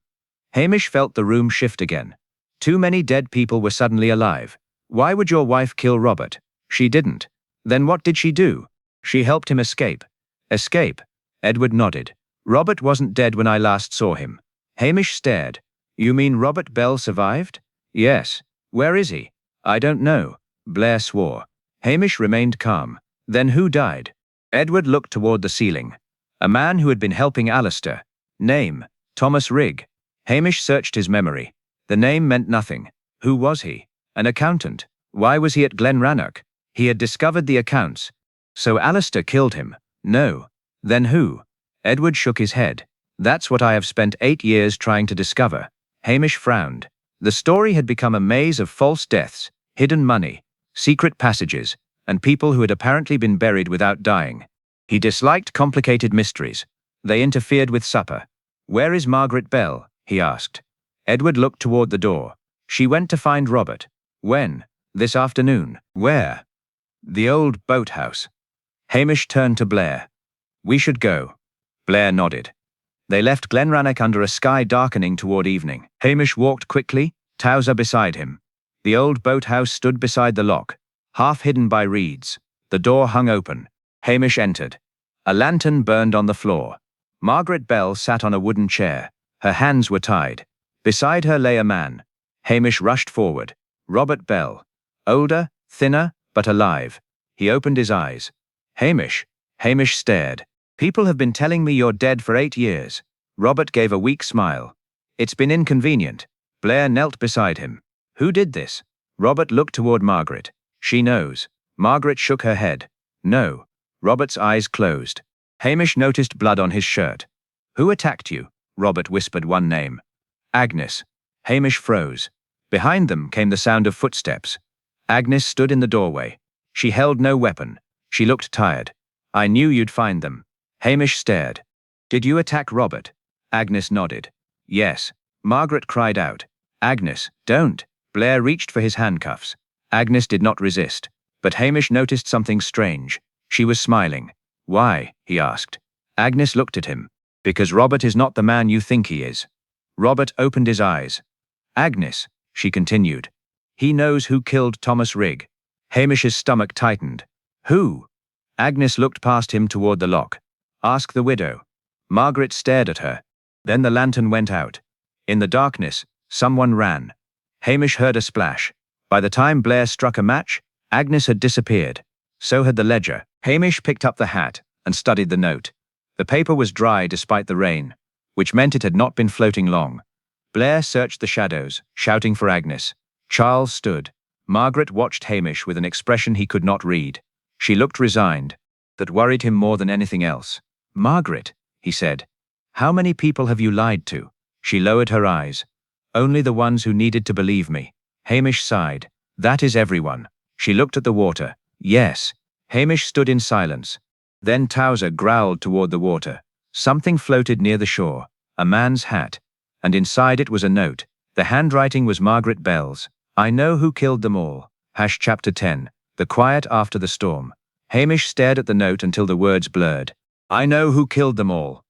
Hamish felt the room shift again. Too many dead people were suddenly alive. "Why would your wife kill Robert?" "She didn't." "Then what did she do?" "She helped him escape." "Escape?" Edward nodded. "Robert wasn't dead when I last saw him." Hamish stared. "You mean Robert Bell survived?" "Yes." "Where is he?" "I don't know." Blair swore. Hamish remained calm. "Then who died?" Edward looked toward the ceiling. "A man who had been helping Alistair. Name? Thomas Rigg." Hamish searched his memory. The name meant nothing. Who was he? An accountant. Why was he at Glenrannoch? He had discovered the accounts. So Alistair killed him. No. Then who? Edward shook his head. "That's what I have spent 8 years trying to discover." Hamish frowned. The story had become a maze of false deaths, hidden money, secret passages, and people who had apparently been buried without dying. He disliked complicated mysteries. They interfered with supper. "Where is Margaret Bell?" he asked. Edward looked toward the door. "She went to find Robert." "When?" "This afternoon." "Where?" "The old boathouse." Hamish turned to Blair. "We should go." Blair nodded. They left Glenrannoch under a sky darkening toward evening. Hamish walked quickly, Towser beside him. The old boathouse stood beside the lock, half hidden by reeds. The door hung open. Hamish entered. A lantern burned on the floor. Margaret Bell sat on a wooden chair. Her hands were tied. Beside her lay a man. Hamish rushed forward. Robert Bell. Older, thinner, but alive. He opened his eyes. "Hamish." Hamish stared. "People have been telling me you're dead for 8 years." Robert gave a weak smile. "It's been inconvenient." Blair knelt beside him. "Who did this?" Robert looked toward Margaret. She knows. Margaret shook her head. No. Robert's eyes closed. Hamish noticed blood on his shirt. Who attacked you? Robert whispered one name. Agnes. Hamish froze. Behind them came the sound of footsteps. Agnes stood in the doorway. She held no weapon. She looked tired. I knew you'd find them. Hamish stared. Did you attack Robert? Agnes nodded. Yes. Margaret cried out. Agnes, don't. Blair reached for his handcuffs. Agnes did not resist. But Hamish noticed something strange. She was smiling. Why? He asked. Agnes looked at him. Because Robert is not the man you think he is. Robert opened his eyes. Agnes, she continued. He knows who killed Thomas Rigg. Hamish's stomach tightened. Who? Agnes looked past him toward the lock. Ask the widow. Margaret stared at her. Then the lantern went out. In the darkness, someone ran. Hamish heard a splash. By the time Blair struck a match, Agnes had disappeared. So had the ledger. Hamish picked up the hat and studied the note. The paper was dry despite the rain, which meant it had not been floating long. Blair searched the shadows, shouting for Agnes. Charles stood. Margaret watched Hamish with an expression he could not read. She looked resigned. That worried him more than anything else. Margaret, he said. How many people have you lied to? She lowered her eyes. Only the ones who needed to believe me. Hamish sighed. That is everyone. She looked at the water. Yes. Hamish stood in silence. Then Towser growled toward the water. Something floated near the shore. A man's hat. And inside it was a note. The handwriting was Margaret Bell's. I know who killed them all. Chapter 10. The quiet after the storm. Hamish stared at the note until the words blurred. I know who killed them all.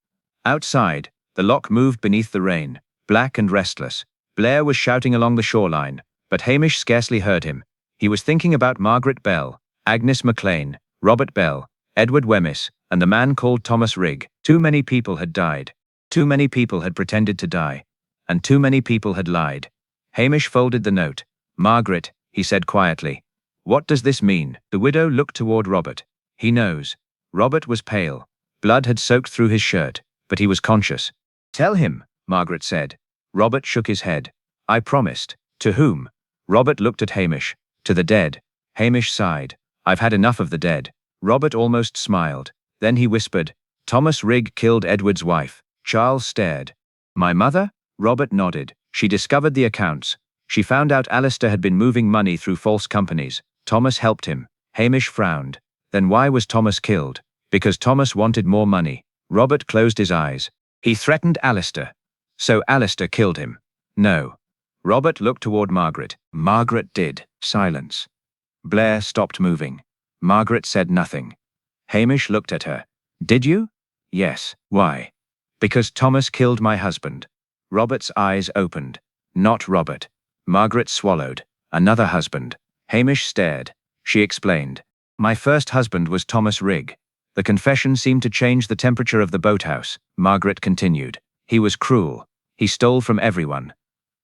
Outside, the lock moved beneath the rain, black and restless. Blair was shouting along the shoreline, but Hamish scarcely heard him. He was thinking about Margaret Bell, Agnes MacLean, Robert Bell, Edward Wemyss, and the man called Thomas Rigg. Too many people had died. Too many people had pretended to die. And too many people had lied. Hamish folded the note. Margaret, he said quietly. What does this mean? The widow looked toward Robert. He knows. Robert was pale. Blood had soaked through his shirt, but he was conscious. Tell him, Margaret said. Robert shook his head. I promised. To whom? Robert looked at Hamish. To the dead. Hamish sighed. I've had enough of the dead. Robert almost smiled. Then he whispered, Thomas Rigg killed Edward's wife. Charles stared. My mother? Robert nodded. She discovered the accounts. She found out Alistair had been moving money through false companies. Thomas helped him. Hamish frowned. Then why was Thomas killed? Because Thomas wanted more money. Robert closed his eyes. He threatened Alistair. So Alistair killed him. No. Robert looked toward Margaret. Margaret did. Silence. Blair stopped moving. Margaret said nothing. Hamish looked at her. Did you? Yes. Why? Because Thomas killed my husband. Robert's eyes opened. Not Robert. Margaret swallowed. Another husband. Hamish stared. She explained. My first husband was Thomas Rigg. The confession seemed to change the temperature of the boathouse. Margaret continued. He was cruel. He stole from everyone.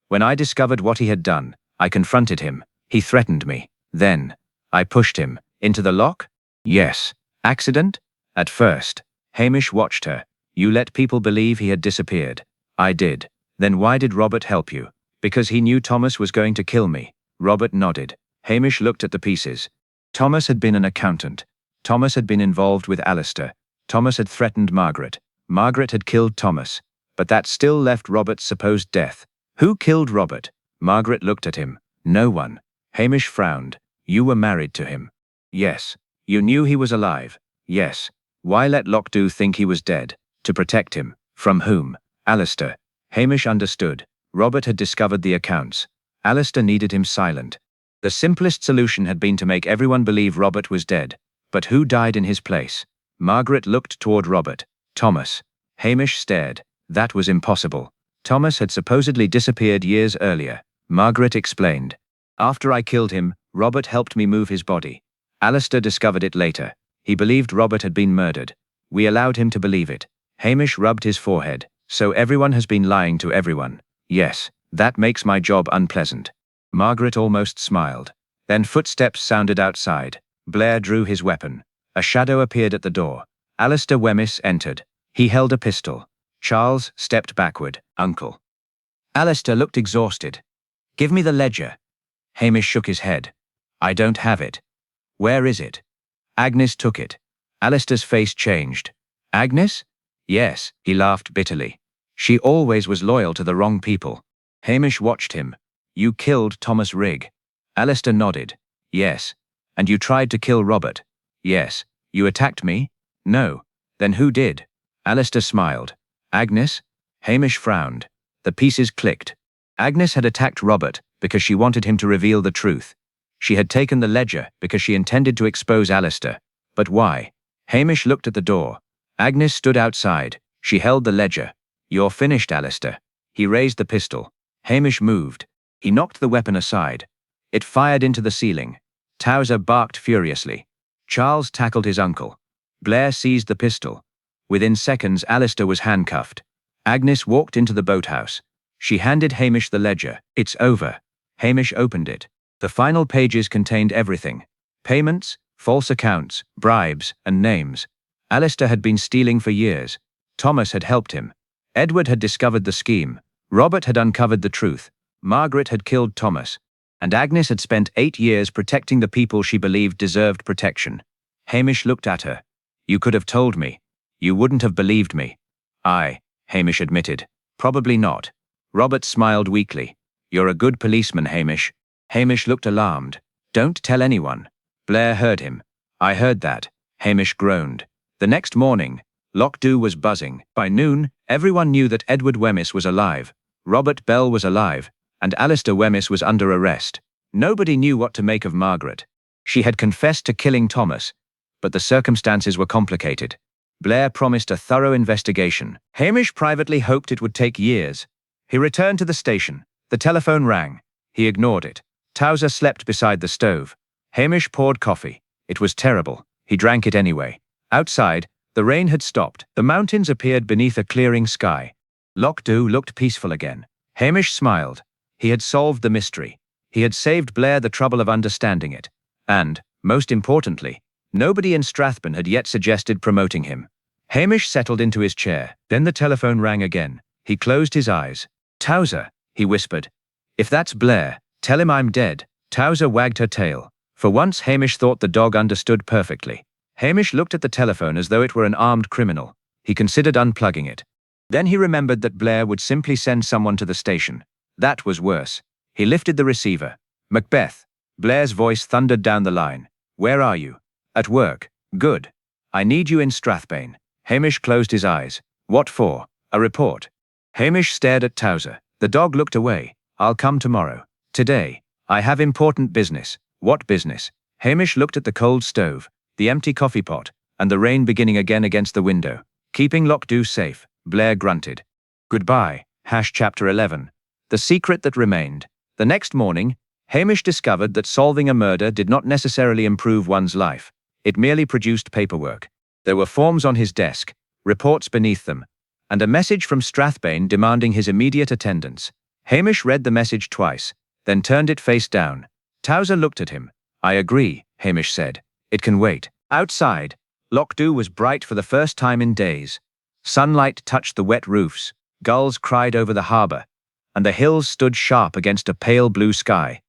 When I discovered what he had done, I confronted him. He threatened me. Then, I pushed him. Into the lock? Yes. Accident? At first. Hamish watched her. You let people believe he had disappeared. I did. Then why did Robert help you? Because he knew Thomas was going to kill me. Robert nodded. Hamish looked at the pieces. Thomas had been an accountant. Thomas had been involved with Alistair. Thomas had threatened Margaret. Margaret had killed Thomas. But that still left Robert's supposed death. Who killed Robert? Margaret looked at him. No one. Hamish frowned. You were married to him. Yes. You knew he was alive. Yes. Why let Lockdow think he was dead? To protect him. From whom? Alistair. Hamish understood. Robert had discovered the accounts. Alistair needed him silent. The simplest solution had been to make everyone believe Robert was dead. But who died in his place? Margaret looked toward Robert. Thomas. Hamish stared. That was impossible. Thomas had supposedly disappeared years earlier. Margaret explained. After I killed him, Robert helped me move his body. Alistair discovered it later. He believed Robert had been murdered. We allowed him to believe it. Hamish rubbed his forehead. So everyone has been lying to everyone. Yes, that makes my job unpleasant. Margaret almost smiled. Then footsteps sounded outside. Blair drew his weapon. A shadow appeared at the door. Alistair Wemyss entered. He held a pistol. Charles stepped backward. Uncle. Alistair looked exhausted. Give me the ledger. Hamish shook his head. I don't have it. Where is it? Agnes took it. Alistair's face changed. Agnes? Yes, he laughed bitterly. She always was loyal to the wrong people. Hamish watched him. You killed Thomas Rigg. Alistair nodded. Yes. And you tried to kill Robert. Yes. You attacked me? No. Then who did? Alistair smiled. Agnes? Hamish frowned. The pieces clicked. Agnes had attacked Robert because she wanted him to reveal the truth. She had taken the ledger because she intended to expose Alistair. But why? Hamish looked at the door. Agnes stood outside. She held the ledger. You're finished, Alistair. He raised the pistol. Hamish moved. He knocked the weapon aside. It fired into the ceiling. Towser barked furiously. Charles tackled his uncle. Blair seized the pistol. Within seconds, Alistair was handcuffed. Agnes walked into the boathouse. She handed Hamish the ledger. It's over. Hamish opened it. The final pages contained everything. Payments, false accounts, bribes, and names. Alistair had been stealing for years. Thomas had helped him. Edward had discovered the scheme. Robert had uncovered the truth. Margaret had killed Thomas. And Agnes had spent 8 years protecting the people she believed deserved protection. Hamish looked at her. You could have told me. You wouldn't have believed me. Hamish admitted. Probably not. Robert smiled weakly. You're a good policeman, Hamish. Hamish looked alarmed. Don't tell anyone. Blair heard him. I heard that. Hamish groaned. The next morning, Lockdow was buzzing. By noon, everyone knew that Edward Wemyss was alive. Robert Bell was alive. And Alistair Wemyss was under arrest. Nobody knew what to make of Margaret. She had confessed to killing Thomas, but the circumstances were complicated. Blair promised a thorough investigation. Hamish privately hoped it would take years. He returned to the station. The telephone rang. He ignored it. Towser slept beside the stove. Hamish poured coffee. It was terrible. He drank it anyway. Outside, the rain had stopped. The mountains appeared beneath a clearing sky. Lockdow looked peaceful again. Hamish smiled. He had solved the mystery. He had saved Blair the trouble of understanding it. And, most importantly, nobody in Strathbourne had yet suggested promoting him. Hamish settled into his chair. Then the telephone rang again. He closed his eyes. Towser, he whispered. If that's Blair, tell him I'm dead. Towser wagged her tail. For once Hamish thought the dog understood perfectly. Hamish looked at the telephone as though it were an armed criminal. He considered unplugging it. Then he remembered that Blair would simply send someone to the station. That was worse. He lifted the receiver. Macbeth. Blair's voice thundered down the line. Where are you? At work. Good. I need you in Strathbourne. Hamish closed his eyes. What for? A report. Hamish stared at Towser. The dog looked away. I'll come tomorrow. Today. I have important business. What business? Hamish looked at the cold stove, the empty coffee pot, and the rain beginning again against the window. Keeping Lockdow safe. Blair grunted. Goodbye. Chapter 11. The secret that remained. The next morning, Hamish discovered that solving a murder did not necessarily improve one's life. It merely produced paperwork. There were forms on his desk, reports beneath them, and a message from Strathbourne demanding his immediate attendance. Hamish read the message twice, then turned it face down. Towser looked at him. I agree, Hamish said. It can wait. Outside, Lockdow was bright for the first time in days. Sunlight touched the wet roofs, gulls cried over the harbour, and the hills stood sharp against a pale blue sky.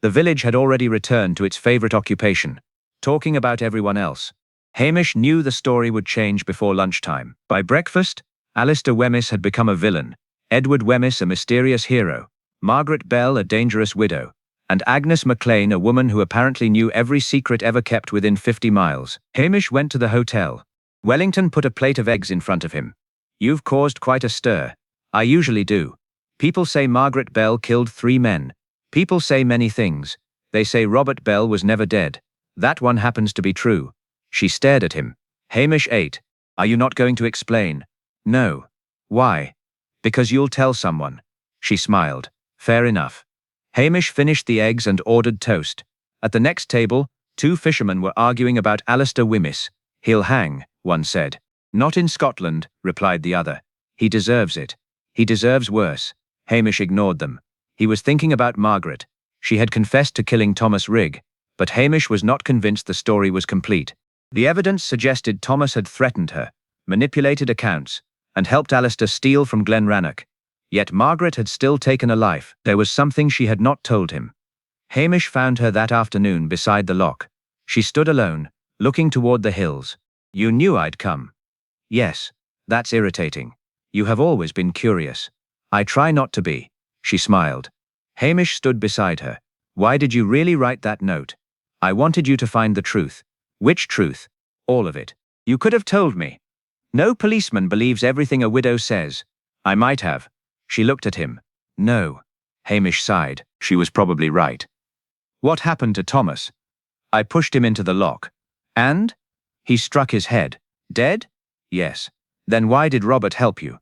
The village had already returned to its favourite occupation, talking about everyone else. Hamish knew the story would change before lunchtime. By breakfast, Alistair Wemyss had become a villain, Edward Wemyss a mysterious hero, Margaret Bell a dangerous widow, and Agnes MacLean a woman who apparently knew every secret ever kept within 50 miles. Hamish went to the hotel. Wellington put a plate of eggs in front of him. You've caused quite a stir. I usually do. People say Margaret Bell killed 3 men. People say many things. They say Robert Bell was never dead. That one happens to be true. She stared at him. Hamish ate. Are you not going to explain? No. Why? Because you'll tell someone. She smiled. Fair enough. Hamish finished the eggs and ordered toast. At the next table, 2 fishermen were arguing about Alistair Wemyss. He'll hang, one said. Not in Scotland, replied the other. He deserves it. He deserves worse. Hamish ignored them. He was thinking about Margaret. She had confessed to killing Thomas Rigg, but Hamish was not convinced the story was complete. The evidence suggested Thomas had threatened her, manipulated accounts, and helped Alistair steal from Glenrannoch. Yet Margaret had still taken a life. There was something she had not told him. Hamish found her that afternoon beside the lock. She stood alone, looking toward the hills. You knew I'd come. Yes. That's irritating. You have always been curious. I try not to be. She smiled. Hamish stood beside her. Why did you really write that note? I wanted you to find the truth. Which truth? All of it. You could have told me. No policeman believes everything a widow says. I might have. She looked at him. No. Hamish sighed. She was probably right. What happened to Thomas? I pushed him into the lock. And? He struck his head. Dead? Yes. Then why did Robert help you?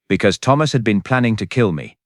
Because Thomas had been planning to kill me.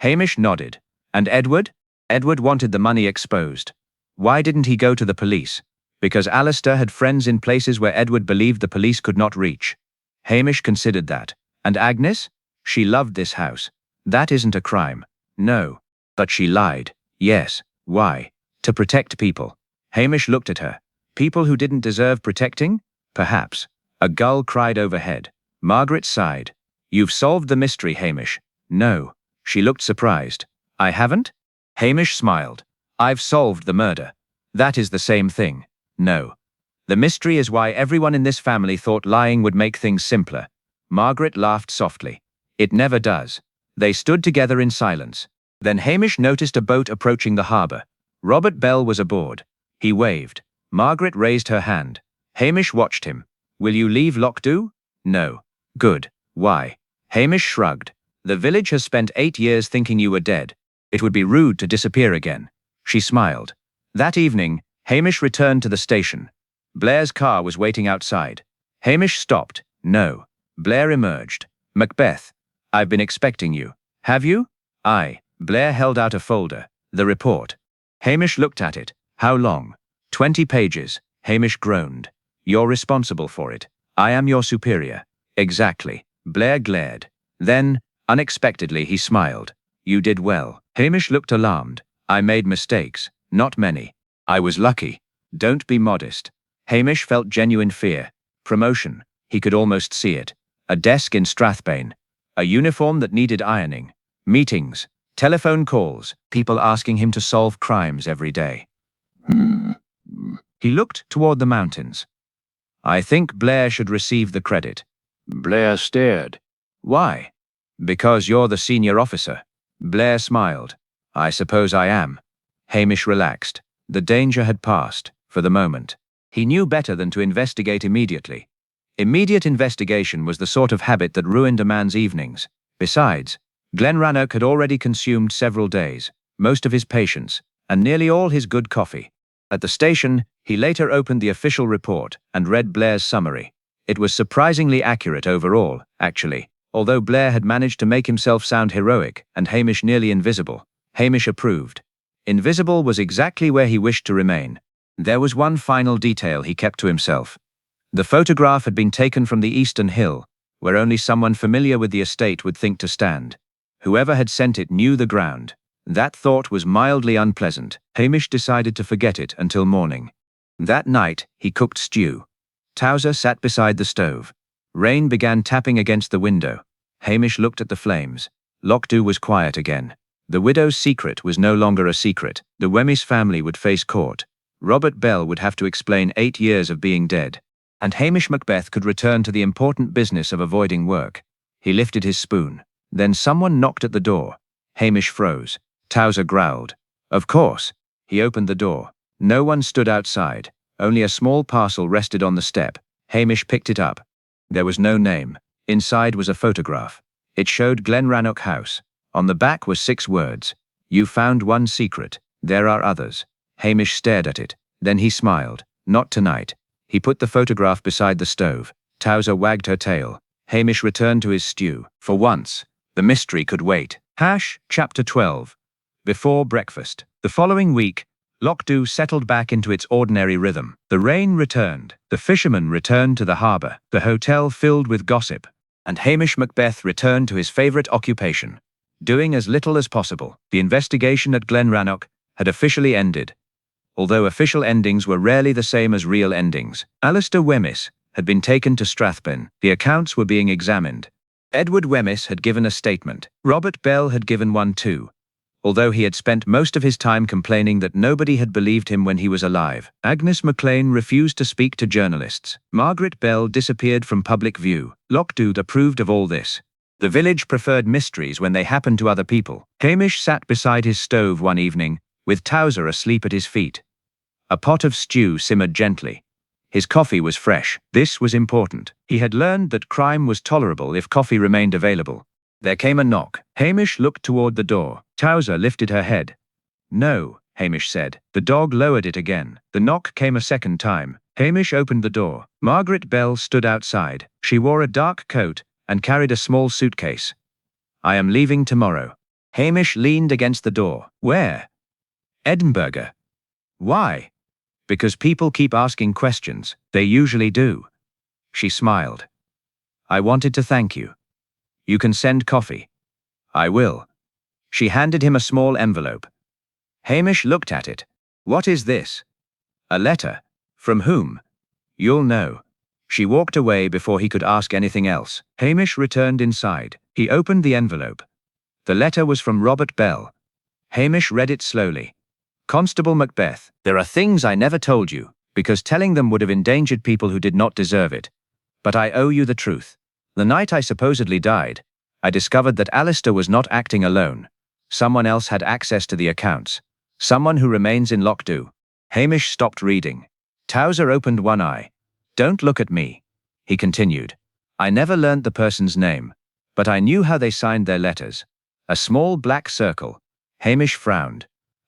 Hamish nodded. And Edward? Edward wanted the money exposed. Why didn't he go to the police? Because Alistair had friends in places where Edward believed the police could not reach. Hamish considered that. And Agnes? She loved this house. That isn't a crime. No. But she lied. Yes. Why? To protect people. Hamish looked at her. People who didn't deserve protecting? Perhaps. A gull cried overhead. Margaret sighed. You've solved the mystery, Hamish. No. She looked surprised. I haven't? Hamish smiled. I've solved the murder. That is the same thing. No. The mystery is why everyone in this family thought lying would make things simpler. Margaret laughed softly. It never does. They stood together in silence. Then Hamish noticed a boat approaching the harbour. Robert Bell was aboard. He waved. Margaret raised her hand. Hamish watched him. Will you leave Lockdown? No. Good. Why? Hamish shrugged. The village has spent 8 years thinking you were dead. It would be rude to disappear again. She smiled. That evening, Hamish returned to the station. Blair's car was waiting outside. Hamish stopped. No. Blair emerged. Macbeth. I've been expecting you. Have you? Aye. Blair held out a folder. The report. Hamish looked at it. How long? 20 pages. Hamish groaned. You're responsible for it. I am your superior. Exactly. Blair glared. Then, unexpectedly, he smiled. You did well. Hamish looked alarmed. I made mistakes. Not many. I was lucky. Don't be modest. Hamish felt genuine fear. Promotion. He could almost see it. A desk in Strathbane. A uniform that needed ironing. Meetings. Telephone calls. People asking him to solve crimes every day. He looked toward the mountains. I think Blair should receive the credit. Blair stared. Why? Because you're the senior officer. Blair smiled. I suppose I am. Hamish relaxed. The danger had passed, for the moment. He knew better than to investigate immediately. Immediate investigation was the sort of habit that ruined a man's evenings. Besides, Glenrannoch had already consumed several days, most of his patience, and nearly all his good coffee. At the station, he later opened the official report and read Blair's summary. It was surprisingly accurate overall, actually, although Blair had managed to make himself sound heroic and Hamish nearly invisible. Hamish approved. Invisible was exactly where he wished to remain. There was one final detail he kept to himself. The photograph had been taken from the eastern hill, where only someone familiar with the estate would think to stand. Whoever had sent it knew the ground. That thought was mildly unpleasant. Hamish decided to forget it until morning. That night, he cooked stew. Towser sat beside the stove. Rain began tapping against the window. Hamish looked at the flames. Lockdown was quiet again. The widow's secret was no longer a secret. The Wemyss family would face court. Robert Bell would have to explain 8 years of being dead. And Hamish Macbeth could return to the important business of avoiding work. He lifted his spoon. Then someone knocked at the door. Hamish froze. Towser growled. Of course. He opened the door. No one stood outside. Only a small parcel rested on the step. Hamish picked it up. There was no name. Inside was a photograph. It showed Glenrannoch House. On the back was 6 words. You found one secret. There are others. Hamish stared at it. Then he smiled. Not tonight. He put the photograph beside the stove. Towser wagged her tail. Hamish returned to his stew. For once, the mystery could wait. Chapter 12. Before breakfast. The following week, Lockdown settled back into its ordinary rhythm. The rain returned. The fishermen returned to the harbour. The hotel filled with gossip. And Hamish Macbeth returned to his favourite occupation. Doing as little as possible. The investigation at Glenrannoch had officially ended. Although official endings were rarely the same as real endings. Alistair Wemyss had been taken to Strathbane. The accounts were being examined. Edward Wemyss had given a statement. Robert Bell had given one too. although he had spent most of his time complaining that nobody had believed him when he was alive. Agnes MacLean refused to speak to journalists. Margaret Bell disappeared from public view. Lockdood approved of all this. The village preferred mysteries when they happened to other people. Hamish sat beside his stove one evening, with Towser asleep at his feet. A pot of stew simmered gently. His coffee was fresh. This was important. He had learned that crime was tolerable if coffee remained available. There came a knock. Hamish looked toward the door. Towser lifted her head. "No," Hamish said. The dog lowered it again. The knock came a second time. Hamish opened the door. Margaret Bell stood outside. She wore a dark coat and carried a small suitcase. "I am leaving tomorrow." Hamish leaned against the door. "Where?" "Edinburgh." "Why?" "Because people keep asking questions. They usually do." She smiled. "I wanted to thank you. You can send coffee." "I will." She handed him a small envelope. Hamish looked at it. "What is this?" "A letter." "From whom?" "You'll know." She walked away before he could ask anything else. Hamish returned inside. He opened the envelope. The letter was from Robert Bell. Hamish read it slowly. "Constable Macbeth, there are things I never told you, because telling them would have endangered people who did not deserve it. But I owe you the truth. The night I supposedly died, I discovered that Alistair was not acting alone. Someone else had access to the accounts. Someone who remains in Lockdow." Hamish stopped reading. Towser opened one eye. "Don't look at me," he continued. "I never learned the person's name, but I knew how they signed their letters. A small black circle." Hamish frowned.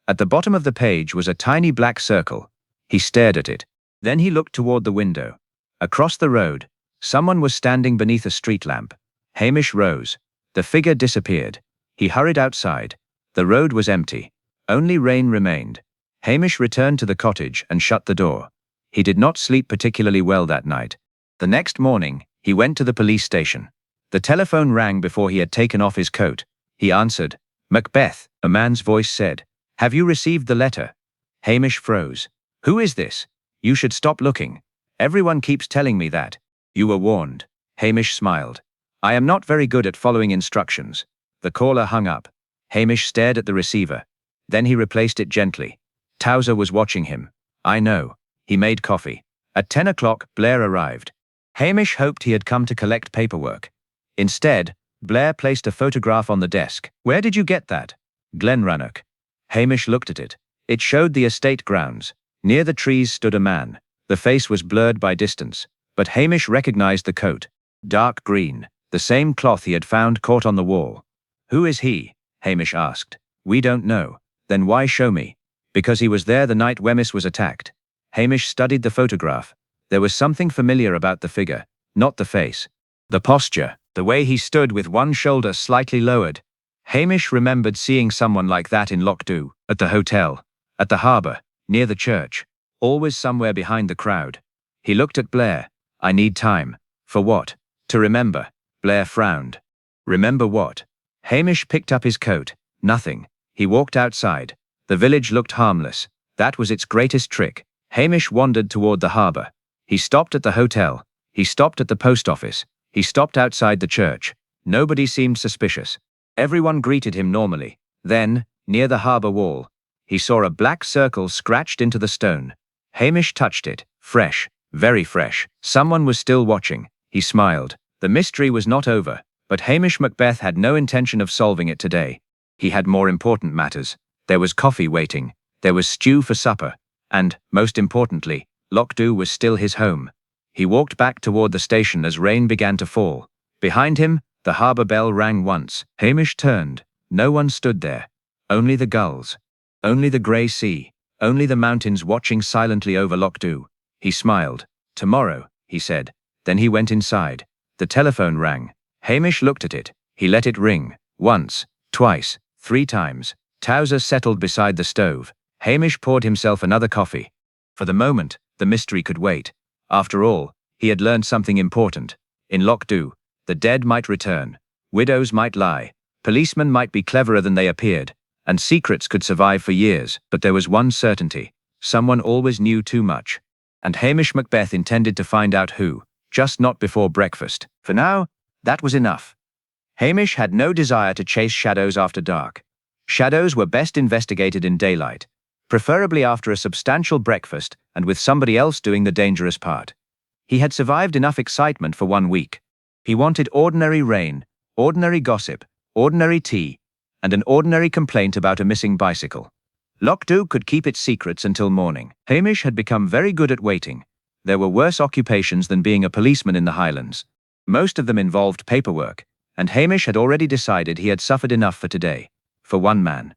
At the bottom of the page was a tiny black circle. He stared at it. Then he looked toward the window. Across the road, someone was standing beneath a street lamp. Hamish rose. The figure disappeared. He hurried outside. The road was empty. Only rain remained. Hamish returned to the cottage and shut the door. He did not sleep particularly well that night. The next morning, he went to the police station. The telephone rang before he had taken off his coat. He answered. "Macbeth," a man's voice said. "Have you received the letter?" Hamish froze. "Who is this? You should stop looking. Everyone keeps telling me that. You were warned." Hamish smiled. "I am not very good at following instructions." The caller hung up. Hamish stared at the receiver. Then he replaced it gently. Towser was watching him. "I know." He made coffee. At 10 o'clock, Blair arrived. Hamish hoped he had come to collect paperwork. Instead, Blair placed a photograph on the desk. "Where did you get that?" "Glenrannoch." Hamish looked at it. It showed the estate grounds. Near the trees stood a man. The face was blurred by distance, but Hamish recognized the coat. Dark green, the same cloth he had found caught on the wall. "Who is he?" Hamish asked. "We don't know." "Then why show me?" "Because he was there the night Wemyss was attacked." Hamish studied the photograph. There was something familiar about the figure, not the face. The posture, the way he stood with one shoulder slightly lowered. Hamish remembered seeing someone like that in Lockdow, at the hotel, at the harbour, near the church, always somewhere behind the crowd. He looked at Blair. "I need time." "For what?" "To remember." Blair frowned. "Remember what?" Hamish picked up his coat. "Nothing." He walked outside. The village looked harmless. That was its greatest trick. Hamish wandered toward the harbour. He stopped at the hotel. He stopped at the post office. He stopped outside the church. Nobody seemed suspicious. Everyone greeted him normally. Then, near the harbour wall, he saw a black circle scratched into the stone. Hamish touched it. Fresh. Very fresh. Someone was still watching. He smiled. The mystery was not over, but Hamish Macbeth had no intention of solving it today. He had more important matters. There was coffee waiting. There was stew for supper. And, most importantly, Lockdow was still his home. He walked back toward the station as rain began to fall. Behind him, the harbour bell rang once. Hamish turned. No one stood there. Only the gulls. Only the grey sea. Only the mountains watching silently over Lockdow. He smiled. "Tomorrow," he said. Then he went inside. The telephone rang. Hamish looked at it. He let it ring. Once, twice, 3 times. Towser settled beside the stove. Hamish poured himself another coffee. For the moment, the mystery could wait. After all, he had learned something important. In Lockdow, the dead might return. Widows might lie. Policemen might be cleverer than they appeared. And secrets could survive for years. But there was one certainty. Someone always knew too much. And Hamish Macbeth intended to find out who. Just not before breakfast. For now, that was enough. Hamish had no desire to chase shadows after dark. Shadows were best investigated in daylight, preferably after a substantial breakfast and with somebody else doing the dangerous part. He had survived enough excitement for 1 week. He wanted ordinary rain, ordinary gossip, ordinary tea, and an ordinary complaint about a missing bicycle. Lockdown could keep its secrets until morning. Hamish had become very good at waiting. There were worse occupations than being a policeman in the Highlands. Most of them involved paperwork, and Hamish had already decided he had suffered enough for today. For one man,